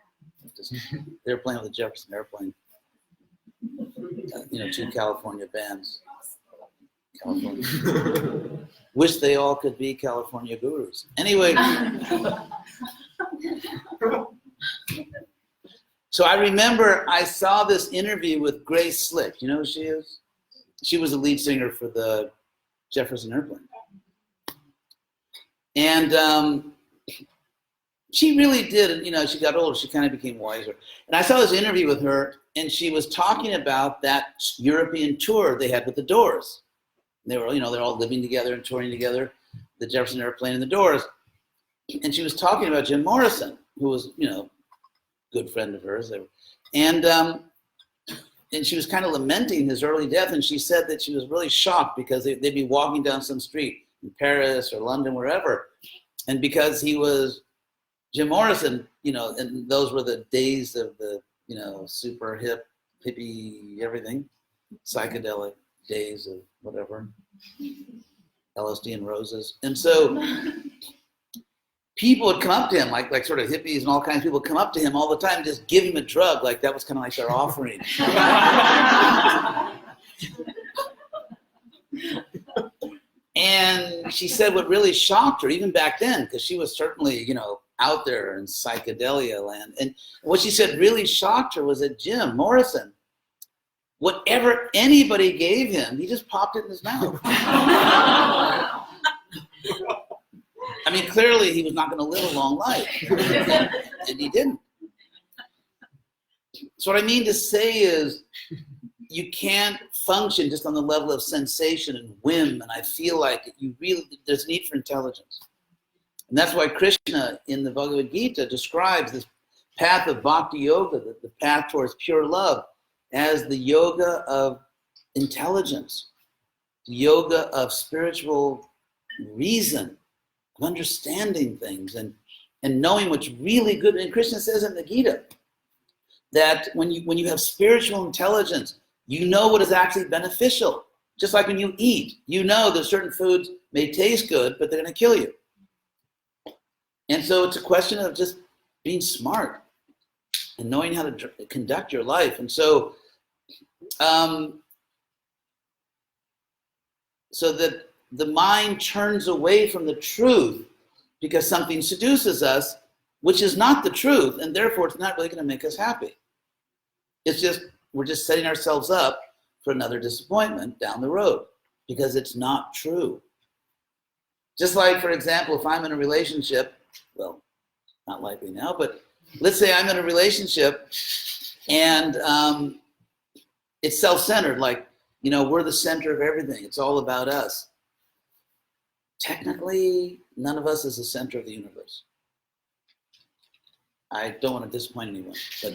They were playing with the Jefferson Airplane. Two California bands. California. Wish they all could be California gurus. Anyway, so I remember I saw this interview with Grace Slick. You know who she is? She was the lead singer for the Jefferson Airplane. And she really did, she got older, she kind of became wiser. And I saw this interview with her, and she was talking about that European tour they had with the Doors. They were, they're all living together and touring together, the Jefferson Airplane and the Doors. And she was talking about Jim Morrison, who was, good friend of hers. And she was kind of lamenting his early death, and she said that she was really shocked because they'd be walking down some street in Paris or London, wherever. And because he was Jim Morrison, and those were the days of the, super hip, hippie, everything, psychedelic days of whatever, LSD and roses. And so people would come up to him, like sort of hippies and all kinds of people come up to him all the time, just give him a drug, like that was kind of like their offering. And she said what really shocked her, even back then, because she was certainly, out there in psychedelia land. And what she said really shocked her was that Jim Morrison, whatever anybody gave him, he just popped it in his mouth. I mean, clearly he was not going to live a long life, and he didn't. So what I mean to say is, you can't function just on the level of sensation and whim, and I feel like there's need for intelligence. And that's why Krishna in the Bhagavad Gita describes this path of bhakti yoga, the path towards pure love, as the yoga of intelligence, the yoga of spiritual reason, of understanding things and knowing what's really good. And Krishna says in the Gita that when you have spiritual intelligence, you know what is actually beneficial. Just like when you eat, that certain foods may taste good, but they're going to kill you. And so it's a question of just being smart and knowing how to conduct your life. And so, so that the mind turns away from the truth because something seduces us, which is not the truth, and therefore it's not really going to make us happy. We're just setting ourselves up for another disappointment down the road because it's not true. Just like, for example, if I'm in a relationship, well, not likely now, but let's say I'm in a relationship and it's self-centered, like, we're the center of everything. It's all about us. Technically, none of us is the center of the universe. I don't want to disappoint anyone, but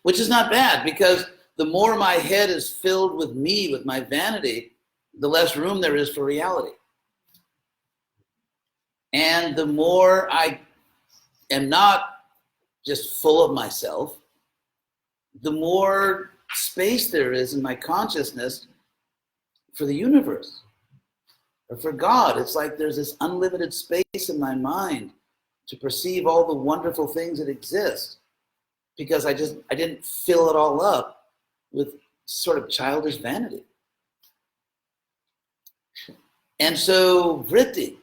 which is not bad, because the more my head is filled with me, with my vanity, the less room there is for reality. And the more I am not just full of myself, the more space there is in my consciousness for the universe or for God. It's like there's this unlimited space in my mind to perceive all the wonderful things that exist, because I didn't fill it all up with sort of childish vanity. And so, vritti,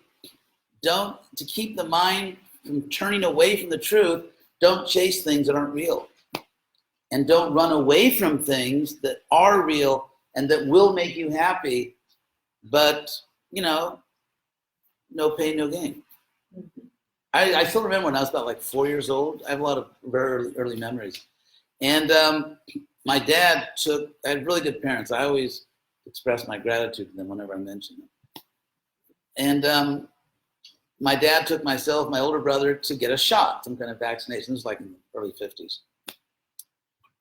to keep the mind from turning away from the truth, don't chase things that aren't real. And don't run away from things that are real and that will make you happy, but, no pain, no gain. I still remember when I was about like 4 years old. I have a lot of very early memories. And my dad I had really good parents. I always express my gratitude to them whenever I mention them. And my dad took myself, my older brother, to get a shot, some kind of vaccination. It was like in the early 50s.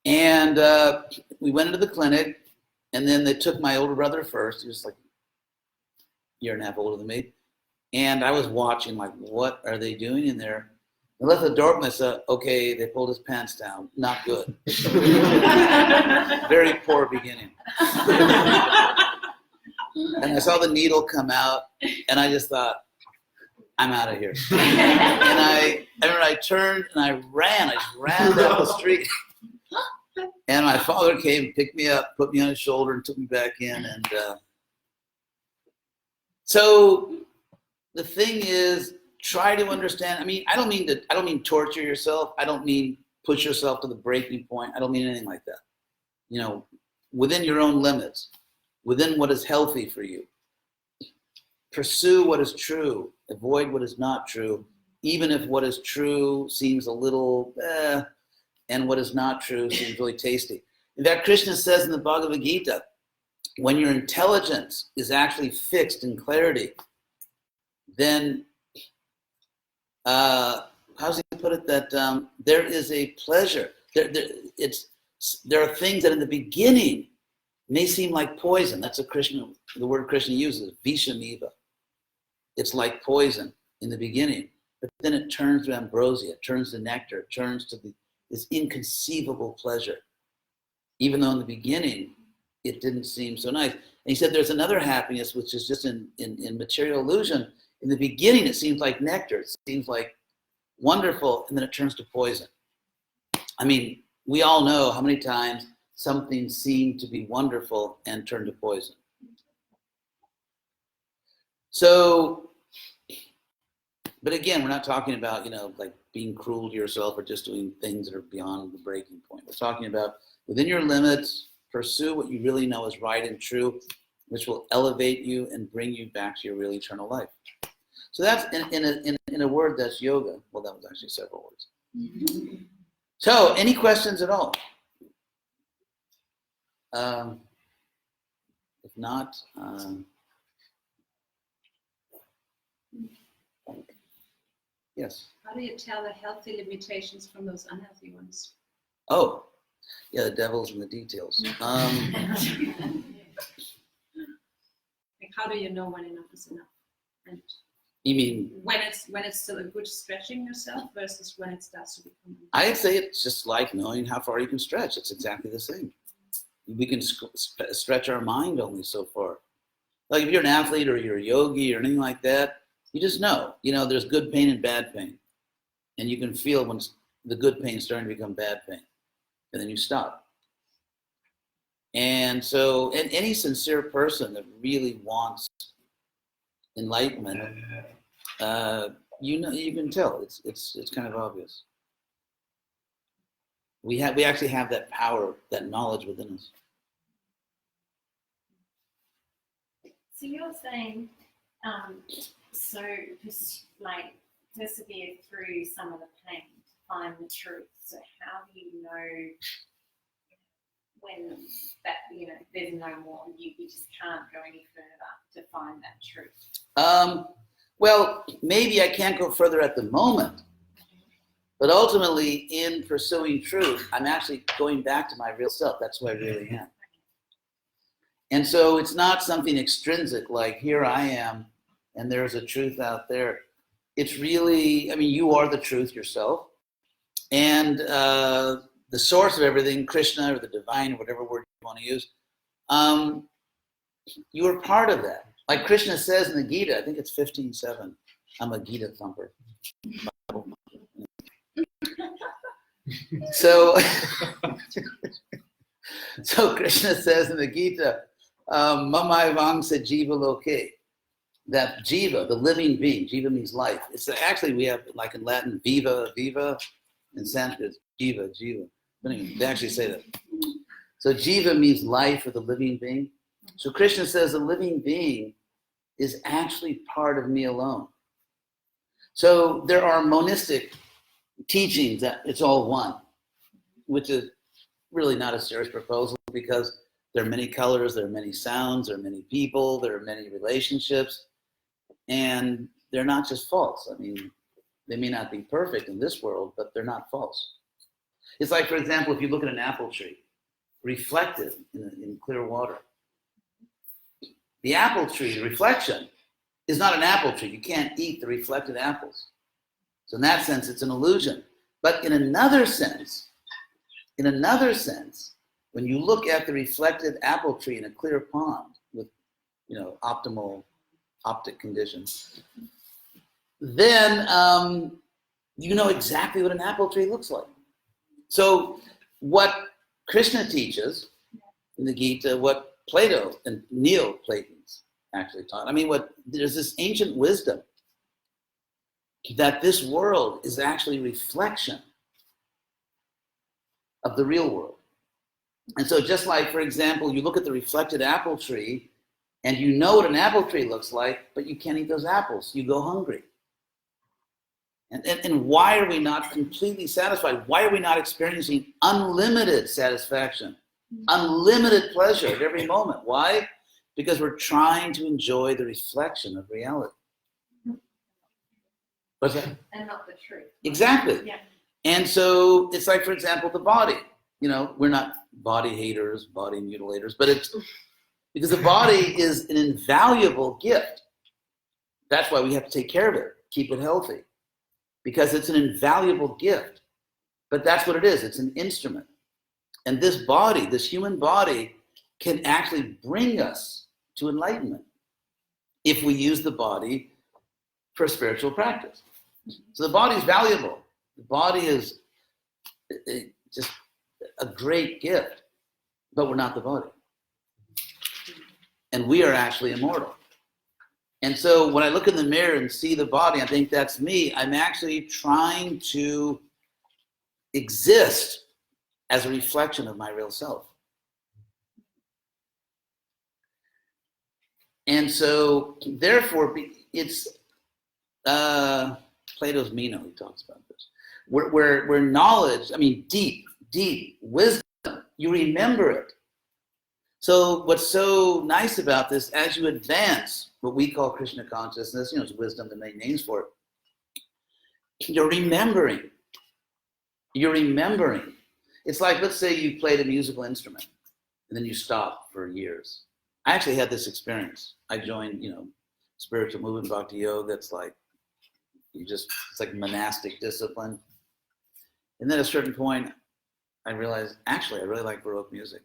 And we went into the clinic, and then they took my older brother first. He was like a year and a half older than me. And I was watching, like, what are they doing in there? I left the door open. I said, okay, they pulled his pants down. Not good. Very poor beginning. And I saw the needle come out, and I just thought, I'm out of here. And I remember I turned and I ran. I just ran down the street. And my father came, picked me up, put me on his shoulder, and took me back in. And so the thing is, try to understand. I mean, I don't mean torture yourself. I don't mean push yourself to the breaking point. I don't mean anything like that. Within your own limits, within what is healthy for you. Pursue what is true. Avoid what is not true, even if what is true seems a little and what is not true seems really tasty. In fact, Krishna says in the Bhagavad Gita, when your intelligence is actually fixed in clarity, then, how does he put it, that there is a pleasure. There are things that in the beginning may seem like poison. That's the word Krishna uses, vishamiva. It's like poison in the beginning, but then it turns to ambrosia, it turns to nectar, it turns to this inconceivable pleasure. Even though in the beginning, it didn't seem so nice. And he said there's another happiness, which is just in material illusion. In the beginning, it seems like nectar, it seems like wonderful, and then it turns to poison. I mean, we all know how many times something seemed to be wonderful and turned to poison. So, but again, we're not talking about, like being cruel to yourself or just doing things that are beyond the breaking point. We're talking about within your limits, pursue what you really know is right and true, which will elevate you and bring you back to your real eternal life. So that's in a word, that's yoga. Well, that was actually several words. Mm-hmm. So, any questions at all? If not, yes. How do you tell the healthy limitations from those unhealthy ones? Oh, yeah, the devil's in the details. Like, how do you know when enough is enough? And you mean when it's still a good stretching yourself versus when it starts to become? I'd say it's just like knowing how far you can stretch. It's exactly the same. We can stretch our mind only so far. Like if you're an athlete or you're a yogi or anything like that, you just know. There's good pain and bad pain, and you can feel when the good pain is starting to become bad pain, and then you stop. And so, and any sincere person that really wants enlightenment, you can tell. It's kind of obvious. We actually have that power, that knowledge within us. So you're saying, persevere through some of the pain to find the truth. So how do you know when that there's no more? You just can't go any further to find that truth. Well, maybe I can't go further at the moment. But ultimately, in pursuing truth, I'm actually going back to my real self. That's who I really am. And so it's not something extrinsic, like here I am, and there's a truth out there. It's really, you are the truth yourself. And the source of everything, Krishna or the divine, or whatever word you want to use, you are part of that. Like Krishna says in the Gita, I think it's 15:7. I'm a Gita thumper. So Krishna says in the Gita, Mamai Vangsa Jiva Loke. that jiva, the living being, jiva means life. It's actually, we have, like in Latin, viva, viva. In Sanskrit, jiva, jiva. But anyway, they actually say that. So jiva means life or the living being. So Krishna says the living being is actually part of me alone. So there are monistic teachings that it's all one, which is really not a serious proposal because there are many colors, there are many sounds, there are many people, there are many relationships, and they're not just false. I mean, they may not be perfect in this world, but they're not false. It's like, for example, if you look at an apple tree, reflected in clear water. The apple tree, the reflection, is not an apple tree. You can't eat the reflected apples. So in that sense, it's an illusion. But in another sense, when you look at the reflected apple tree in a clear pond with, optimal optic conditions, then you know exactly what an apple tree looks like. So what Krishna teaches in the Gita, what Plato and Neo-Platons actually taught. I mean, there's this ancient wisdom that this world is actually a reflection of the real world. And so just like, for example, you look at the reflected apple tree and you know what an apple tree looks like, but you can't eat those apples. You go hungry. And why are we not completely satisfied? Why are we not experiencing unlimited satisfaction, unlimited pleasure at every moment? Why? Because we're trying to enjoy the reflection of reality. What's that? And not the truth. Exactly. Yeah. And so it's like, for example, the body. We're not body haters, body mutilators, but it's because the body is an invaluable gift. That's why we have to take care of it, keep it healthy. Because it's an invaluable gift. But that's what it is. It's an instrument. And this body, this human body, can actually bring us to enlightenment if we use the body for spiritual practice. So the body is valuable. The body is just a great gift, but we're not the body. And we are actually immortal. And so when I look in the mirror and see the body, I think that's me. I'm actually trying to exist as a reflection of my real self. And so, therefore, it's Plato's Meno, he talks about this. Where knowledge, deep wisdom, you remember it. So what's so nice about this, as you advance what we call Krishna consciousness, it's wisdom, the many names for it, you're remembering. It's like, let's say you played a musical instrument and then you stop for years. I actually had this experience. I joined, spiritual movement, Bhakti Yoga. It's like, it's like monastic discipline. And then at a certain point, I realized, actually, I really like Baroque music,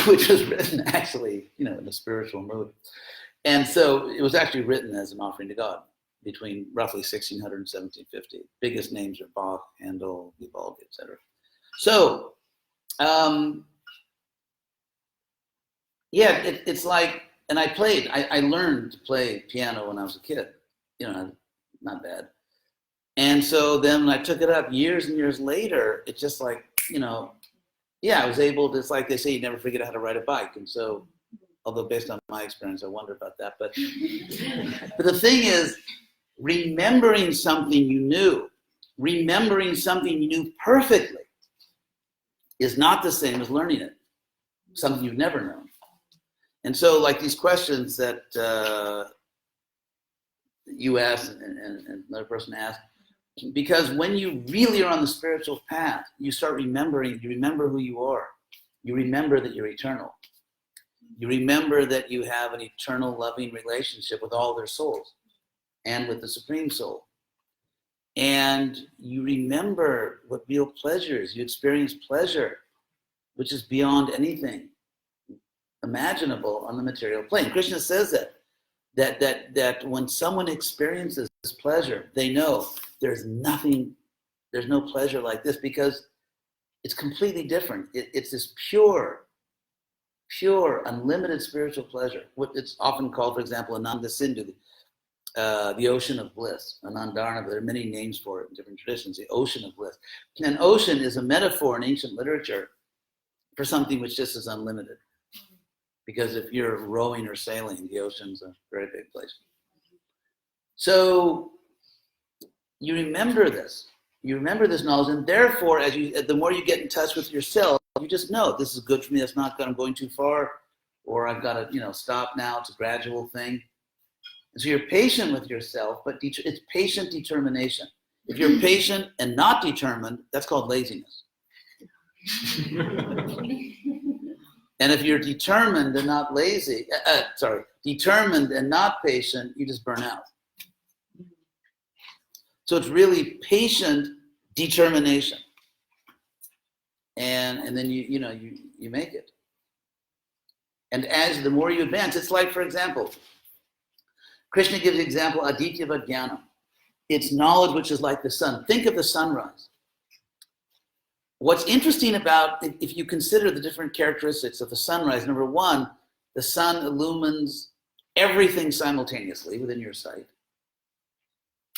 which was written actually, in a spiritual mood. And so it was actually written as an offering to God between roughly 1600 and 1750. Biggest names are Bach, Handel, Vivaldi, etc. So, it's like, and I learned to play piano when I was a kid, not bad. And so then when I took it up years and years later, it's just like, I was able to, it's like they say, you never forget how to ride a bike. And so, although based on my experience, I wonder about that. But the thing is, remembering something you knew perfectly is not the same as learning it, something you've never known. And so like these questions that you asked and another person asked, because when you really are on the spiritual path, you start remembering, you remember who you are. You remember that you're eternal. You remember that you have an eternal loving relationship with all their souls and with the Supreme Soul. And you remember what real pleasure is. You experience pleasure, which is beyond anything imaginable on the material plane. Krishna says that when someone experiences this pleasure, they know there's no pleasure like this because it's completely different. It's this pure, pure, unlimited spiritual pleasure. What it's often called, for example, Ananda Sindhu, the ocean of bliss, Anandarana. There are many names for it in different traditions, the ocean of bliss. And an ocean is a metaphor in ancient literature for something which just is unlimited. Because if you're rowing or sailing, the ocean's a very big place. So you remember this. You remember this knowledge, and therefore, the more you get in touch with yourself, you just know this is good for me. That's not good. I'm going too far, or I've got to, stop now. It's a gradual thing. And so you're patient with yourself, but it's patient determination. If you're patient and not determined, that's called laziness. And if you're determined and not determined and not patient, you just burn out. So it's really patient determination. And then you make it. And as the more you advance, it's like, for example, Krishna gives the example, aditya vajnana. It's knowledge which is like the sun. Think of the sunrise. What's interesting about, if you consider the different characteristics of the sunrise, number one, the sun illumines everything simultaneously within your sight.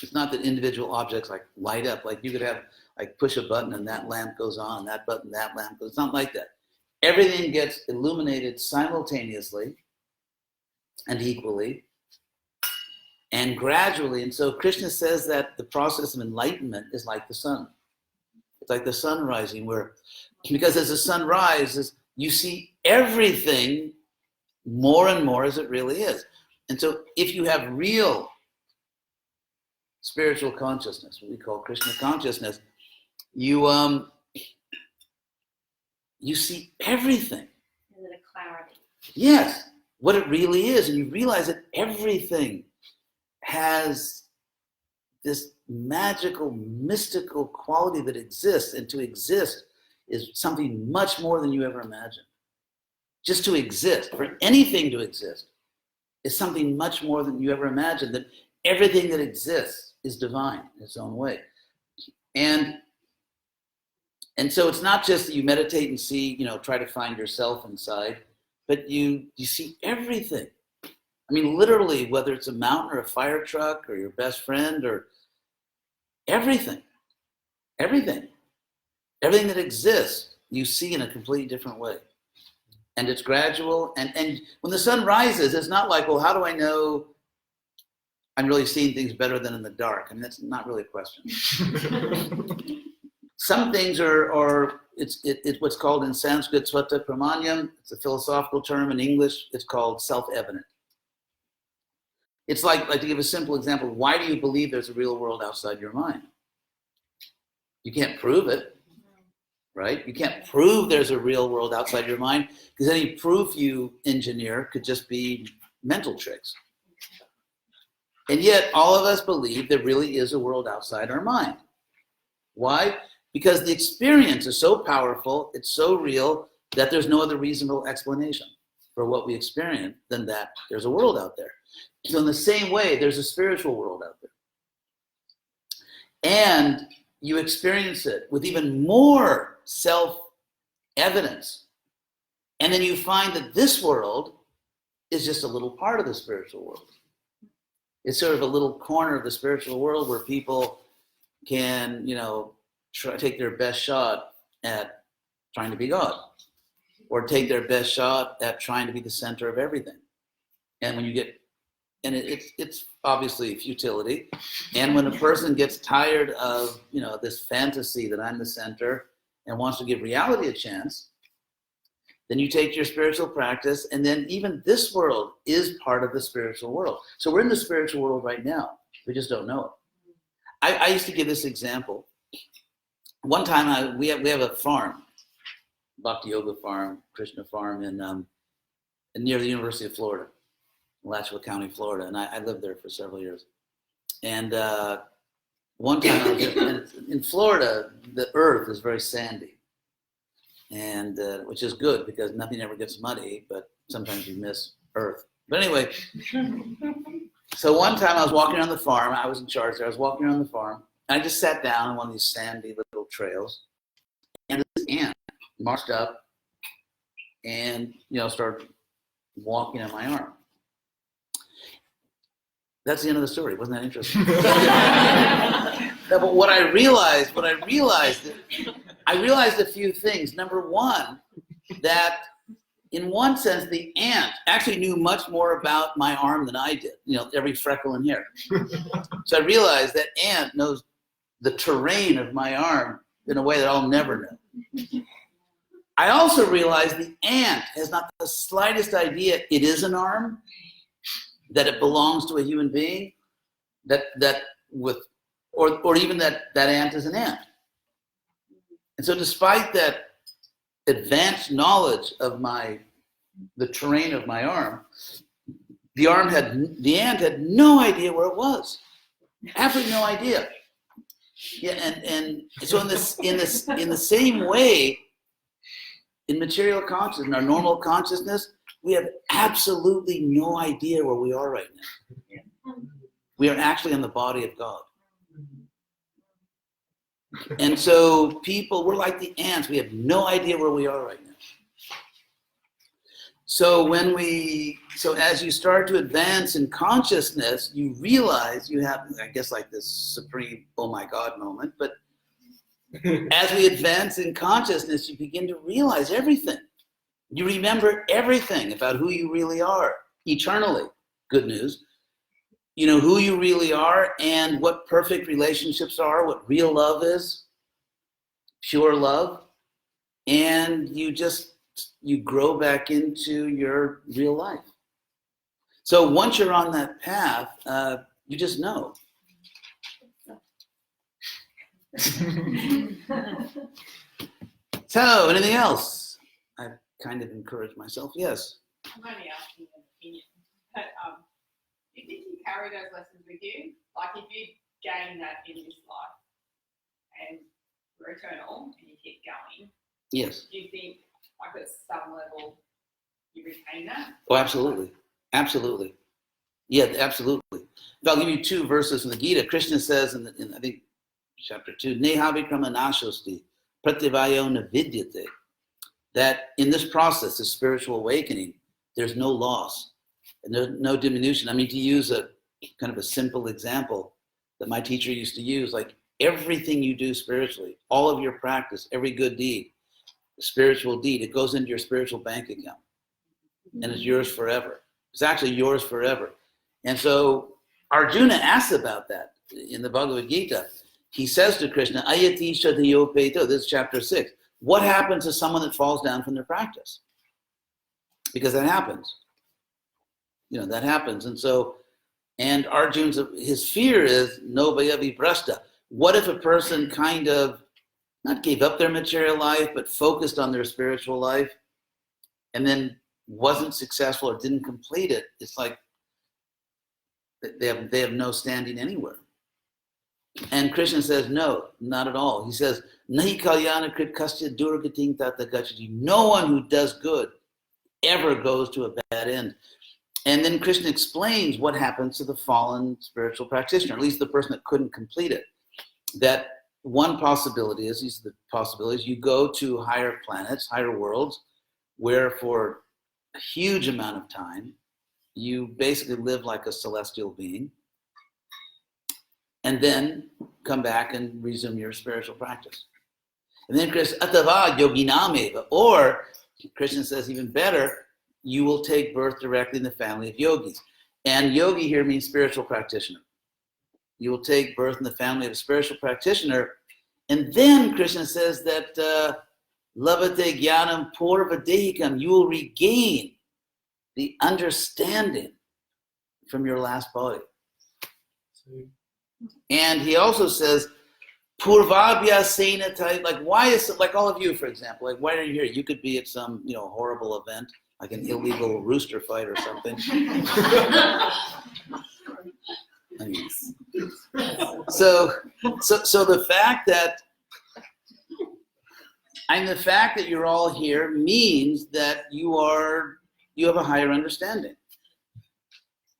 It's not that individual objects like light up, like you could have, like push a button and that lamp goes on, that button, that lamp goes. It's not like that. Everything gets illuminated simultaneously and equally and gradually. And so Krishna says that the process of enlightenment is like the sun. It's like the sun rising, because as the sun rises, you see everything more and more as it really is. And so if you have real spiritual consciousness, what we call Krishna consciousness, you see everything. Is it a clarity? Yes, what it really is, and you realize that everything has this magical, mystical quality that exists, and to exist is something much more than you ever imagined. Just to exist, for anything to exist, is something much more than you ever imagined, that everything that exists is divine in its own way. And so it's not just that you meditate and see, try to find yourself inside, but you see everything. I mean, literally, whether it's a mountain or a fire truck or your best friend or everything that exists, you see in a completely different way. And it's gradual. And when the sun rises, it's not like, well, how do I know I'm really seeing things better than in the dark? I mean, that's not really a question. Some things it's what's called in Sanskrit svata pramanyam. It's a philosophical term. In English, it's called self-evident. It's like to give a simple example, why do you believe there's a real world outside your mind? You can't prove it, right? You can't prove there's a real world outside your mind, because any proof you engineer could just be mental tricks. And yet all of us believe there really is a world outside our mind. Why? Because the experience is so powerful, it's so real, that there's no other reasonable explanation for what we experience than that there's a world out there. So in the same way, there's a spiritual world out there. And you experience it with even more self-evidence. And then you find that this world is just a little part of the spiritual world. It's sort of a little corner of the spiritual world where people can, take their best shot at trying to be God, or take their best shot at trying to be the center of everything. And when you get, it's obviously futility. And when a person gets tired of, this fantasy that I'm the center and wants to give reality a chance, then you take your spiritual practice, and then even this world is part of the spiritual world. So we're in the spiritual world right now. We just don't know it. I used to give this example. One time we have a farm, Bhakti Yoga farm, Krishna farm in near the University of Florida, Alachua County, Florida, and I lived there for several years. And one time in Florida, the earth is very sandy, and which is good because nothing ever gets muddy, but sometimes you miss earth. But anyway, so one time I was walking around the farm. I was in charge there. I was walking around the farm, and I just sat down on one of these sandy little trails, and this ant marched up and start walking on my arm. That's the end of the story. Wasn't that interesting? No, but what I realized a few things. Number one, that in one sense, the ant actually knew much more about my arm than I did, every freckle and hair. So I realized that ant knows the terrain of my arm in a way that I'll never know. I also realized the ant has not the slightest idea it is an arm, that it belongs to a human being, or even that ant is an ant. And so despite that advanced knowledge of the terrain of my arm, the ant had no idea where it was. Absolutely no idea. Yeah, and so in the same way, in material consciousness, in our normal consciousness, we have absolutely no idea where we are right now. We are actually in the body of God. And so we're like the ants. We have no idea where we are right now. So as you start to advance in consciousness, you realize you have, I guess, like this supreme, oh my God moment. But as we advance in consciousness, you begin to realize everything. You remember everything about who you really are eternally. Good news. You know who you really are and what perfect relationships are, what real love is, pure love. And you grow back into your real life. So once you're on that path, you just know. So, anything else? I've kind of encouraged myself. Yes. I'm only asking an opinion, but do you think you carry those lessons with you? Like if you gain that in this life and we're eternal and you keep going, Yes. do you think like at some level you retain that? Oh, absolutely. Absolutely. Yeah, absolutely. I'll give you two verses from the Gita. Krishna says in I think chapter 2, Nehavikrama nashosti pratyavayo navidyate, that in this process of spiritual awakening, there's no loss and there's no diminution. I mean, to use a kind of a simple example that my teacher used to use, like everything you do spiritually, all of your practice, every good deed, spiritual deed, it goes into your spiritual bank account and it's yours forever. It's actually yours forever. And so Arjuna asks about that in the Bhagavad Gita. He says to Krishna, Ayati Shadayo Peto, this is chapter 6. What happens to someone that falls down from their practice? Because that happens. That happens. And Arjuna's, his fear is, no bhaya viprashta. What if a person kind of not gave up their material life, but focused on their spiritual life and then wasn't successful or didn't complete it? It's like they have no standing anywhere. And Krishna says, no, not at all. He says, Nahi kalyana krit kastya durgating tata gachati. No one who does good ever goes to a bad end. And then Krishna explains what happens to the fallen spiritual practitioner, at least the person that couldn't complete it. That one possibility is, these are the possibilities, you go to higher planets, higher worlds, where for a huge amount of time, you basically live like a celestial being, and then come back and resume your spiritual practice. And then Krishna, atava yoginameva, or Krishna says even better, you will take birth directly in the family of yogis. And yogi here means spiritual practitioner. You will take birth in the family of a spiritual practitioner. And then Krishna says that lavate jnanam purvadehikam, you will regain the understanding from your last body. And he also says, Purvabhya Sena type, like why is it, like all of you, for example, like why are you here? You could be at some, horrible event, like an illegal rooster fight or something. I mean, so the fact that you're all here means that you have a higher understanding.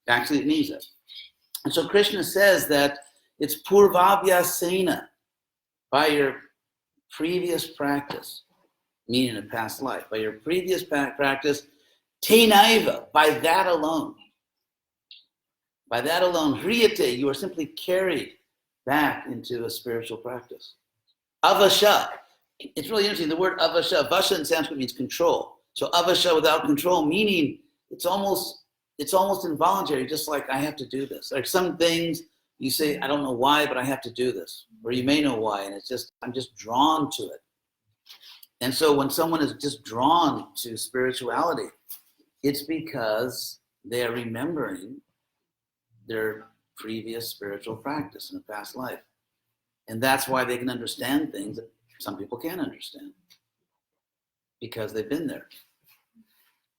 Actually, it means that. And so Krishna says that it's purvabhyasena, by your previous practice. meaning a past life. By your previous practice, tenaiva, by that alone. By that alone, hriyate, you are simply carried back into a spiritual practice. Avasha, it's really interesting, the word avasha, vasha in Sanskrit means control. So avasha, without control, meaning it's almost involuntary, just like I have to do this. Like some things you say, I don't know why, but I have to do this. Or you may know why, and I'm just drawn to it. And so when someone is just drawn to spirituality, it's because they are remembering their previous spiritual practice in a past life. And that's why they can understand things that some people can't understand, because they've been there.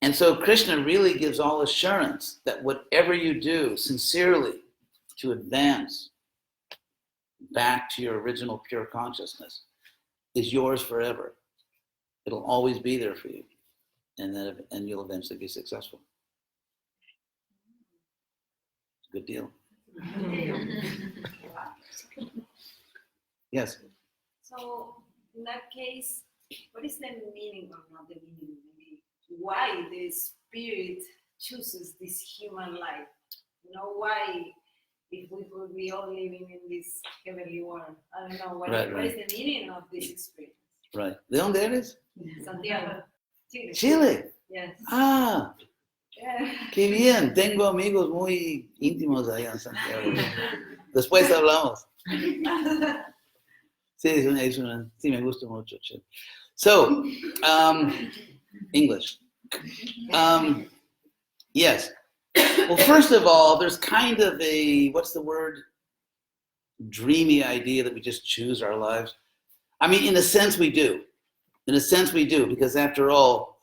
And so Krishna really gives all assurance that whatever you do sincerely to advance back to your original pure consciousness is yours forever. It'll always be there for you. And you'll eventually be successful. Good deal. Yes. So in that case, what is the meaning, or not the meaning, maybe why the spirit chooses this human life? You know, why, if we could be all living in this heavenly world? I don't know, what is the meaning of this experience? Right. ¿De dónde eres? Santiago, Chile. Chile. Yes. Ah, Yeah. qué bien. Tengo amigos muy íntimos allá en Santiago. Después hablamos. Sí, sí, me gusta mucho. So, English. Yes. Well, first of all, there's kind of a, what's the word? Dreamy idea that we just choose our lives. I mean, in a sense we do. In a sense we do, because after all,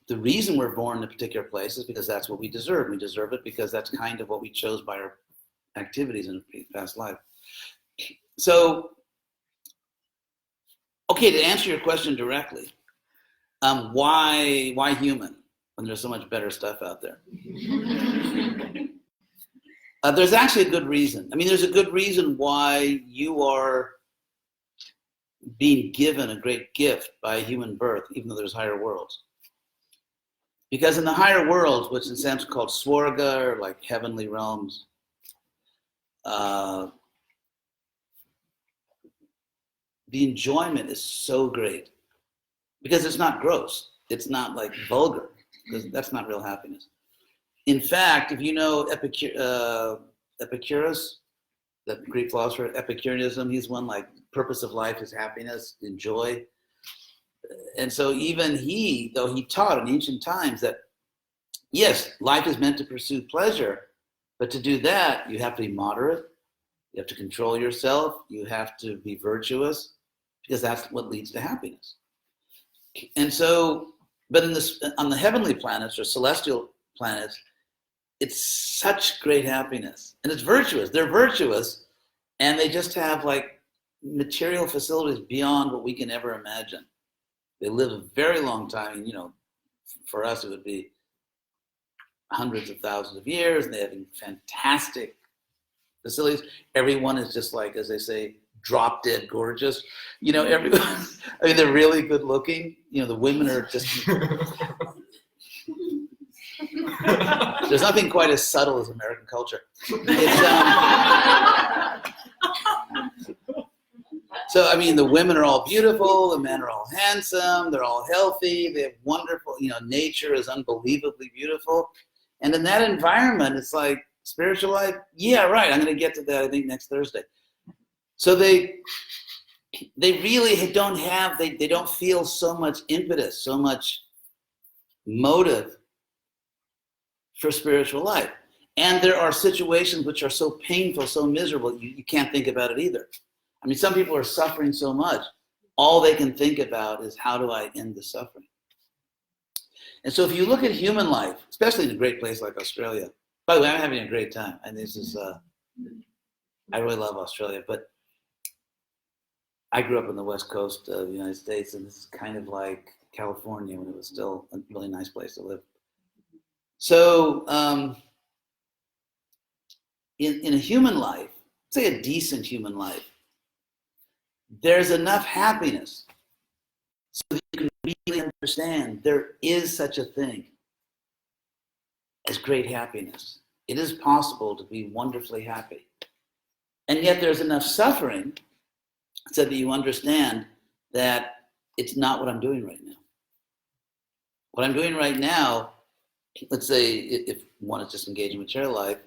the reason we're born in a particular place is because that's what we deserve. We deserve it because that's kind of what we chose by our activities in a past life. So, okay, to answer your question directly, why human when there's so much better stuff out there? There's actually a good reason. I mean, there's a good reason why you are being given a great gift by human birth, even though there's higher worlds. Because in the higher worlds, which in Sanskrit called swarga, or like heavenly realms, the enjoyment is so great. Because it's not gross. It's not like vulgar, because that's not real happiness. In fact, if you know Epicurus, the Greek philosopher, Epicureanism, he's one like purpose of life is happiness, enjoy. And so even he, though he taught in ancient times that, yes, life is meant to pursue pleasure, but to do that, you have to be moderate, you have to control yourself, you have to be virtuous, because that's what leads to happiness. And so, but on the heavenly planets or celestial planets, it's such great happiness. And it's virtuous. They're virtuous, and they just have like material facilities beyond what we can ever imagine. They live a very long time. And, you know, for us, it would be hundreds of thousands of years, and they have fantastic facilities. Everyone is just like, as they say, drop dead gorgeous. You know, everyone, I mean, they're really good looking. You know, the women are just, there's nothing quite as subtle as American culture. So, I mean, the women are all beautiful, the men are all handsome, they're all healthy, they have wonderful, you know, nature is unbelievably beautiful. And in that environment, it's like, spiritual life? Yeah, right, I'm going to get to that, I think, next Thursday. So they really don't have, they don't feel so much impetus, so much motive for spiritual life. And there are situations which are so painful, so miserable, you can't think about it either. I mean, some people are suffering so much, all they can think about is how do I end the suffering? And so if you look at human life, especially in a great place like Australia, by the way, I'm having a great time. And this is, I really love Australia, but I grew up on the West Coast of the United States, and this is kind of like California when it was still a really nice place to live. So in a human life, say a decent human life, there's enough happiness so that you can really understand there is such a thing as great happiness. It is possible to be wonderfully happy. And yet there's enough suffering so that you understand that it's not what I'm doing right now. What I'm doing right now, let's say if one is just engaged in material life,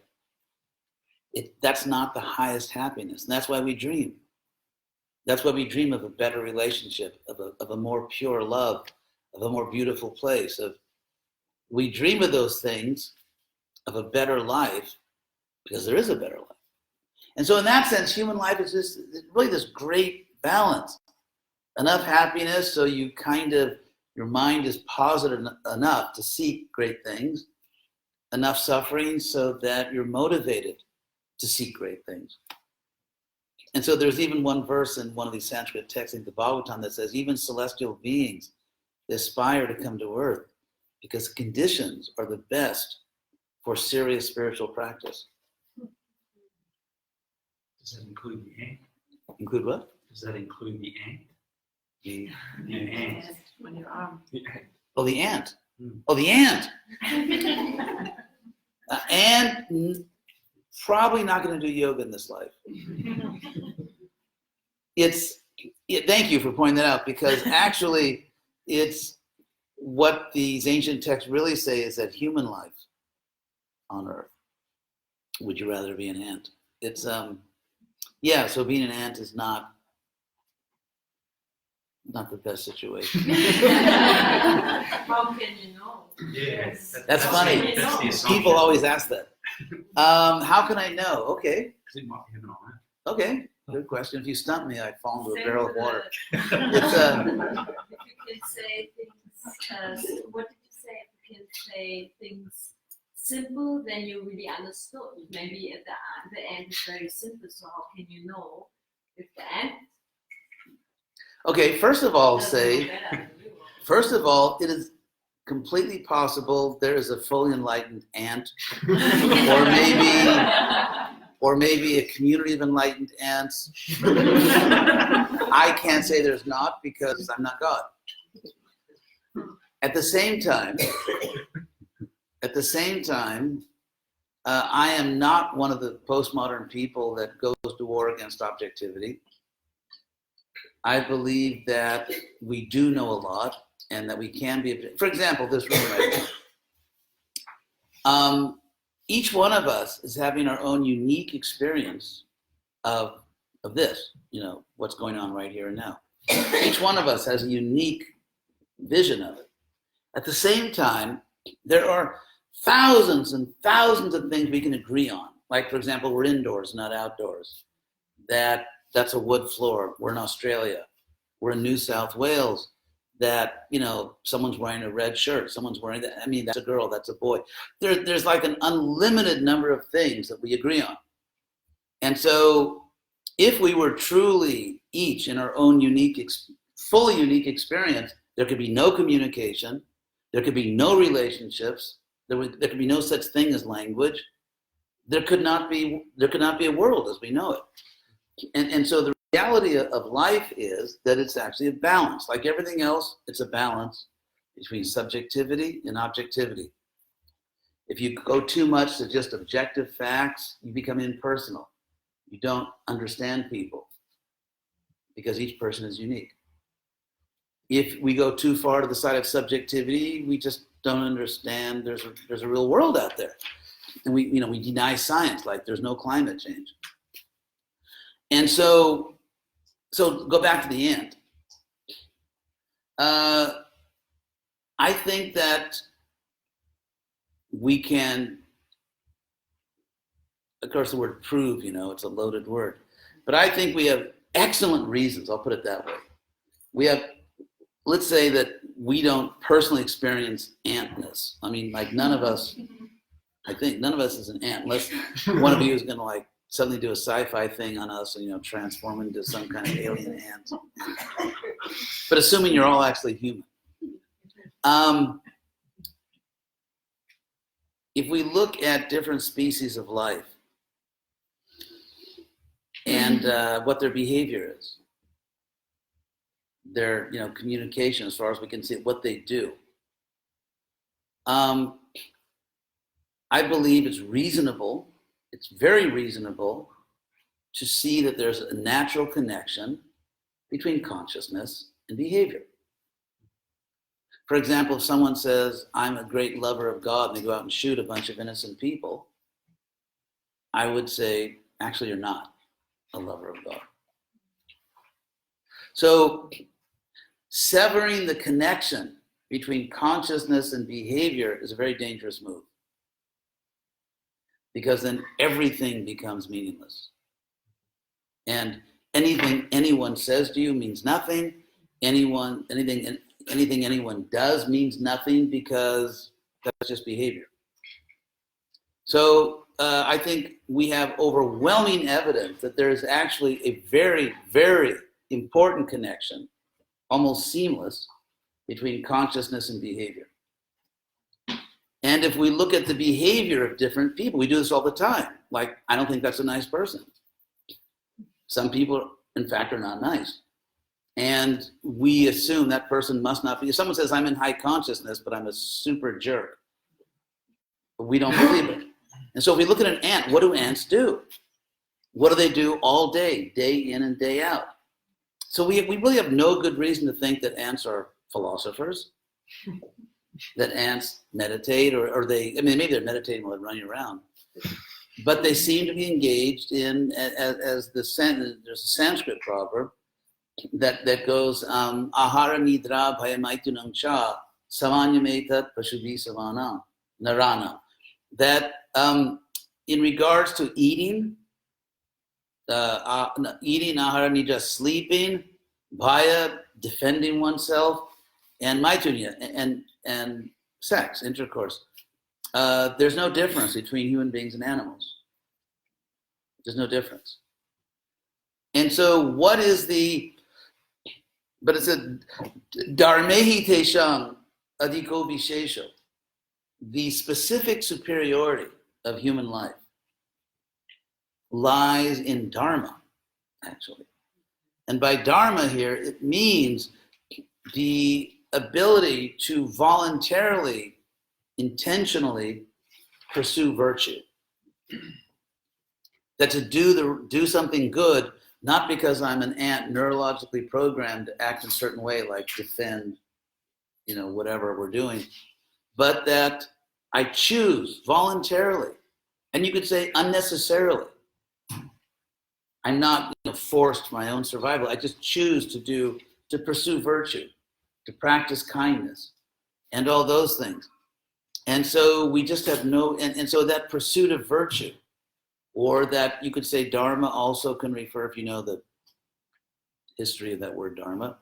that's not the highest happiness. And that's why we dream. That's why we dream of a better relationship, of a more pure love, of a more beautiful place. We dream of those things, of a better life, because there is a better life. And so in that sense, human life is just really this great balance. Enough happiness so you your mind is positive enough to seek great things. Enough suffering so that you're motivated to seek great things. And so there's even one verse in one of these Sanskrit texts in the Bhagavatam that says, even celestial beings aspire to come to earth because conditions are the best for serious spiritual practice. Does that include the ant? Include what? Does that include the ant? The ant. On your arm. The ant. Oh, the ant. Mm. Oh, the ant. Ant probably not going to do yoga in this life. Thank you for pointing that out, because actually it's what these ancient texts really say is that human life on earth, would you rather be an ant? It's so being an ant is not the best situation. How can you know? Yes. That's funny. That's the assumption. People always ask that. How can I know? Okay, Because it might be heaven on earth. okay, good question. If you stump me, I fall into a Same barrel with of water. If It's you can say things, what did you say? If you can say things simple, then you really understood. Maybe at the end is very simple, so how can you know if the end okay. First of all, doesn't know say better than you? first of all, it is completely possible there is a fully enlightened ant, or maybe a community of enlightened ants. I can't say there's not because I'm not God. At the same time, I am not one of the postmodern people that goes to war against objectivity. I believe that we do know a lot and that we can be, for example, this room right now. Each one of us is having our own unique experience of this, what's going on right here and now. Each one of us has a unique vision of it. At the same time, there are thousands and thousands of things we can agree on. Like, for example, we're indoors, not outdoors. That's a wood floor. We're in Australia. We're in New South Wales. That, someone's wearing a red shirt. Someone's wearing that. I mean, that's a girl, that's a boy. There's like an unlimited number of things that we agree on. And so if we were truly each in our own fully unique experience, there could be no communication. There could be no relationships. There could be no such thing as language. There could not be a world as we know it. And so the reality of life is that it's actually a balance. Like everything else, it's a balance between subjectivity and objectivity. If you go too much to just objective facts, you become impersonal. You don't understand people because each person is unique. If we go too far to the side of subjectivity, we just don't understand there's a real world out there. And we deny science, like there's no climate change. And so go back to the ant. I think that we can, of course the word prove, it's a loaded word, but I think we have excellent reasons, I'll put it that way. Let's say that we don't personally experience antness. I mean, like none of us is an ant, unless one of you is going to suddenly do a sci-fi thing on us and transform into some kind of alien ant. But assuming you're all actually human. If we look at different species of life and what their behavior is, their communication as far as we can see what they do. I believe it's reasonable, it's very reasonable to see that there's a natural connection between consciousness and behavior. For example, if someone says, I'm a great lover of God, and they go out and shoot a bunch of innocent people, I would say, actually, you're not a lover of God. So, severing the connection between consciousness and behavior is a very dangerous move, because then everything becomes meaningless. And anything anyone says to you means nothing. Anything anyone does means nothing, because that's just behavior. So I think we have overwhelming evidence that there is actually a very, very important connection, almost seamless, between consciousness and behavior. And if we look at the behavior of different people, we do this all the time. Like, I don't think that's a nice person. Some people, in fact, are not nice. And we assume that person must not be. If someone says, I'm in high consciousness, but I'm a super jerk, we don't believe it. And so if we look at an ant, what do ants do? What do they do all day, day in and day out? So we really have no good reason to think that ants are philosophers, that ants meditate, or maybe they're meditating while they're running around. But they seem to be engaged in, there's a Sanskrit proverb that goes, ahara nidra bhayamaitunam cha samanyametat pashubi savana narana. That in regards to eating, ahara nidra, sleeping, bhaya, defending oneself, and maitunya, and sex, intercourse. There's no difference between human beings and animals. There's no difference. And so what is but it's a dharmehi tesham adhiko vishesho, the specific superiority of human life lies in dharma, actually. And by dharma here, it means the ability to voluntarily, intentionally pursue virtue. That to do something good, not because I'm an ant neurologically programmed to act in a certain way, like defend, whatever we're doing, but that I choose voluntarily, and you could say unnecessarily. I'm not forced to my own survival. I just choose to pursue virtue, to practice kindness, and all those things. And so we just have and so that pursuit of virtue, or that you could say dharma also can refer, if you know the history of that word dharma,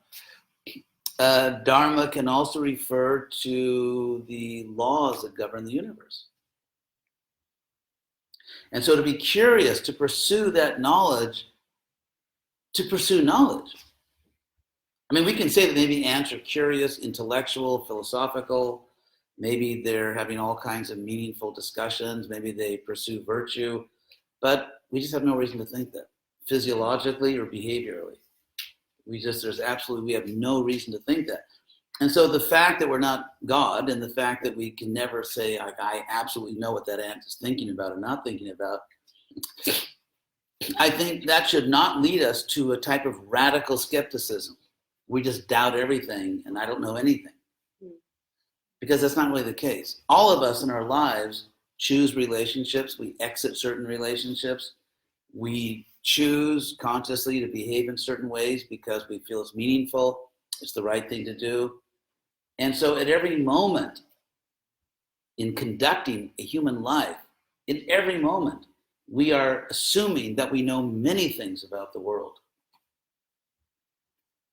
dharma can also refer to the laws that govern the universe. And so to be curious, to pursue that knowledge, to pursue knowledge. I mean, we can say that maybe ants are curious, intellectual, philosophical. Maybe they're having all kinds of meaningful discussions. Maybe they pursue virtue. But we just have no reason to think that, physiologically or behaviorally. We have no reason to think that. And so the fact that we're not God, and the fact that we can never say, I absolutely know what that ant is thinking about or not thinking about, I think that should not lead us to a type of radical skepticism. We just doubt everything and I don't know anything. Because that's not really the case. All of us in our lives choose relationships. We exit certain relationships. We choose consciously to behave in certain ways because we feel it's meaningful. It's the right thing to do. And so at every moment in conducting a human life, in every moment, we are assuming that we know many things about the world.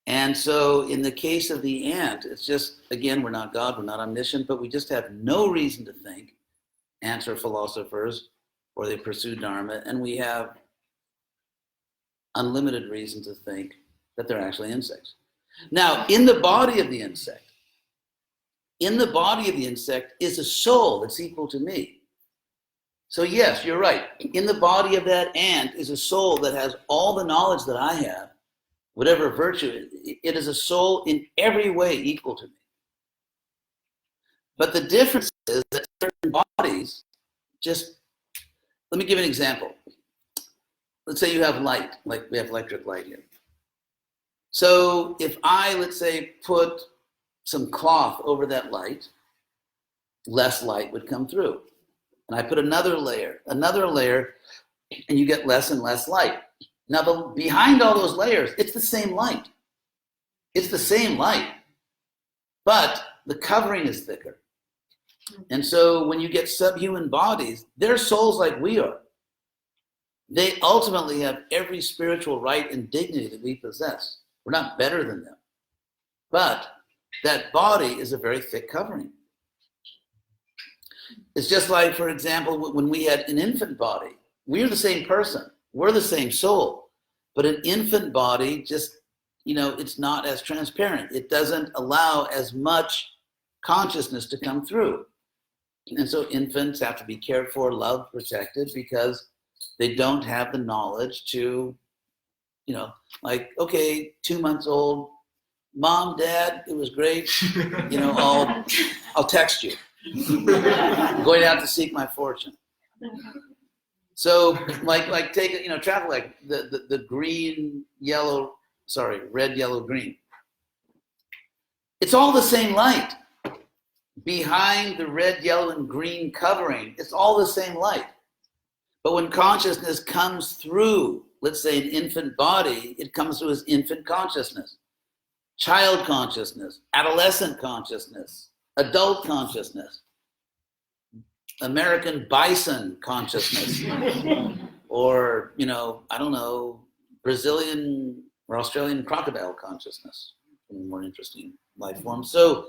And so in the case of the ant, it's just, again, we're not God, we're not omniscient, but we just have no reason to think ants are philosophers or they pursue dharma, and we have unlimited reason to think that they're actually insects. Now, in the body of the insect is a soul that's equal to me. So yes, you're right. In the body of that ant is a soul that has all the knowledge that I have, whatever virtue, it is a soul in every way equal to me. But the difference is that certain bodies just, let me give you an example. Let's say you have light, like we have electric light here. So if I, let's say, put some cloth over that light, less light would come through. And I put another layer, and you get less and less light. Now, behind all those layers, it's the same light. It's the same light, but the covering is thicker. And so when you get subhuman bodies, they're souls like we are. They ultimately have every spiritual right and dignity that we possess. We're not better than them. But that body is a very thick covering. It's just like, for example, when we had an infant body, we're the same person. We're the same soul. But an infant body just, it's not as transparent. It doesn't allow as much consciousness to come through. And so infants have to be cared for, loved, protected, because they don't have the knowledge to, like, okay, 2 months old, Mom, Dad, it was great. I'll text you. I'm going out to seek my fortune. So, like take travel like the red, yellow, green. It's all the same light. Behind the red, yellow, and green covering, it's all the same light. But when consciousness comes through, let's say an infant body, it comes through as infant consciousness, child consciousness, adolescent consciousness, adult consciousness, American bison consciousness, or, I don't know, Brazilian or Australian crocodile consciousness, more interesting life form. So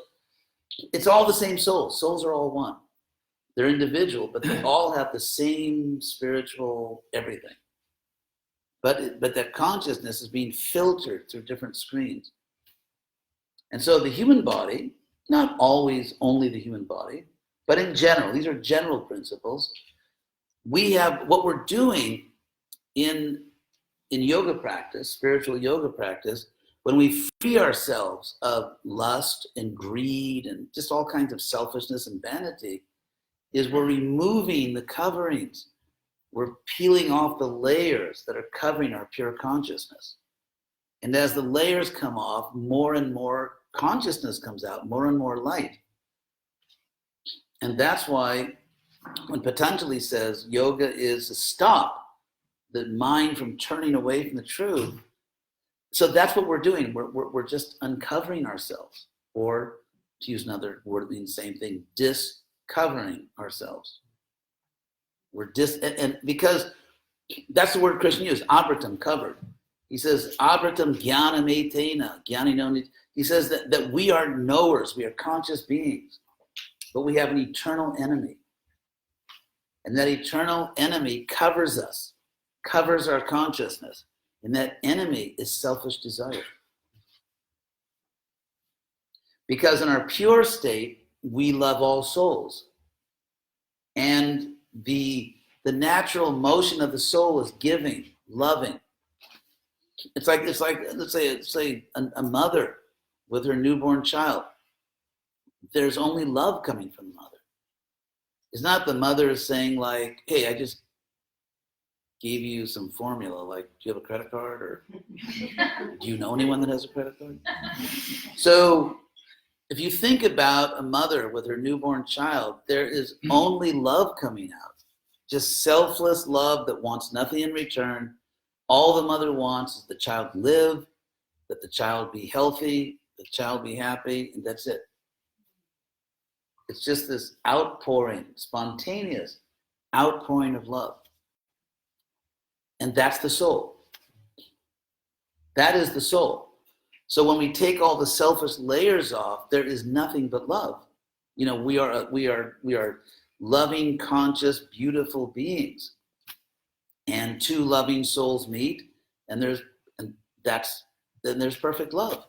it's all the same souls. Souls are all one. They're individual, but they all have the same spiritual everything. But that consciousness is being filtered through different screens. And so the human body, not always only the human body, but in general, these are general principles. We have what we're doing in yoga practice, spiritual yoga practice, when we free ourselves of lust and greed and just all kinds of selfishness and vanity, is we're removing the coverings. We're peeling off the layers that are covering our pure consciousness. And as the layers come off, more and more consciousness comes out, more and more light. And that's why when Patanjali says yoga is to stop the mind from turning away from the truth, so that's what we're doing. We're just uncovering ourselves, or to use another word that means the same thing, discovering ourselves. And because that's the word Krishna used, abritam, covered. He says, abritam jnanam etena, jnani no. He says that we are knowers, we are conscious beings, but we have an eternal enemy. And that eternal enemy covers us, covers our consciousness. And that enemy is selfish desire. Because in our pure state, we love all souls. And the natural motion of the soul is giving, loving. It's like let's say a mother with her newborn child. There's only love coming from the mother. It's not the mother saying like, hey, I just gave you some formula, like, do you have a credit card, or do you know anyone that has a credit card? So if you think about a mother with her newborn child, there is only love coming out. Just selfless love that wants nothing in return. All the mother wants is the child live, that the child be healthy, the child be happy, and that's it. It's just this outpouring, spontaneous outpouring of love. And that's the soul. That is the soul. So when we take all the selfish layers off, there is nothing but love. We are loving, conscious, beautiful beings. And two loving souls meet, and then there's perfect love.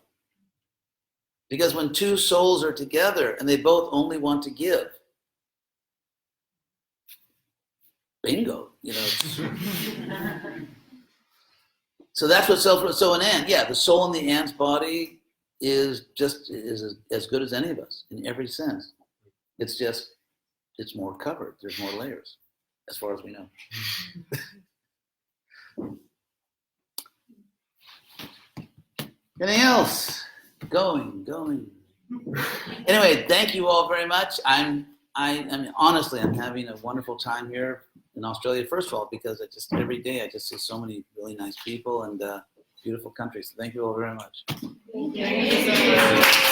Because when two souls are together and they both only want to give, bingo, So that's what so an ant, yeah, the soul in the ant's body is as good as any of us in every sense. It's just, it's more covered. There's more layers, as far as we know. Anything else? Going. Anyway, thank you all very much. I mean, honestly, I'm having a wonderful time here in Australia. First of all, because every day I just see so many really nice people and beautiful countries. So thank you all very much. Thank you.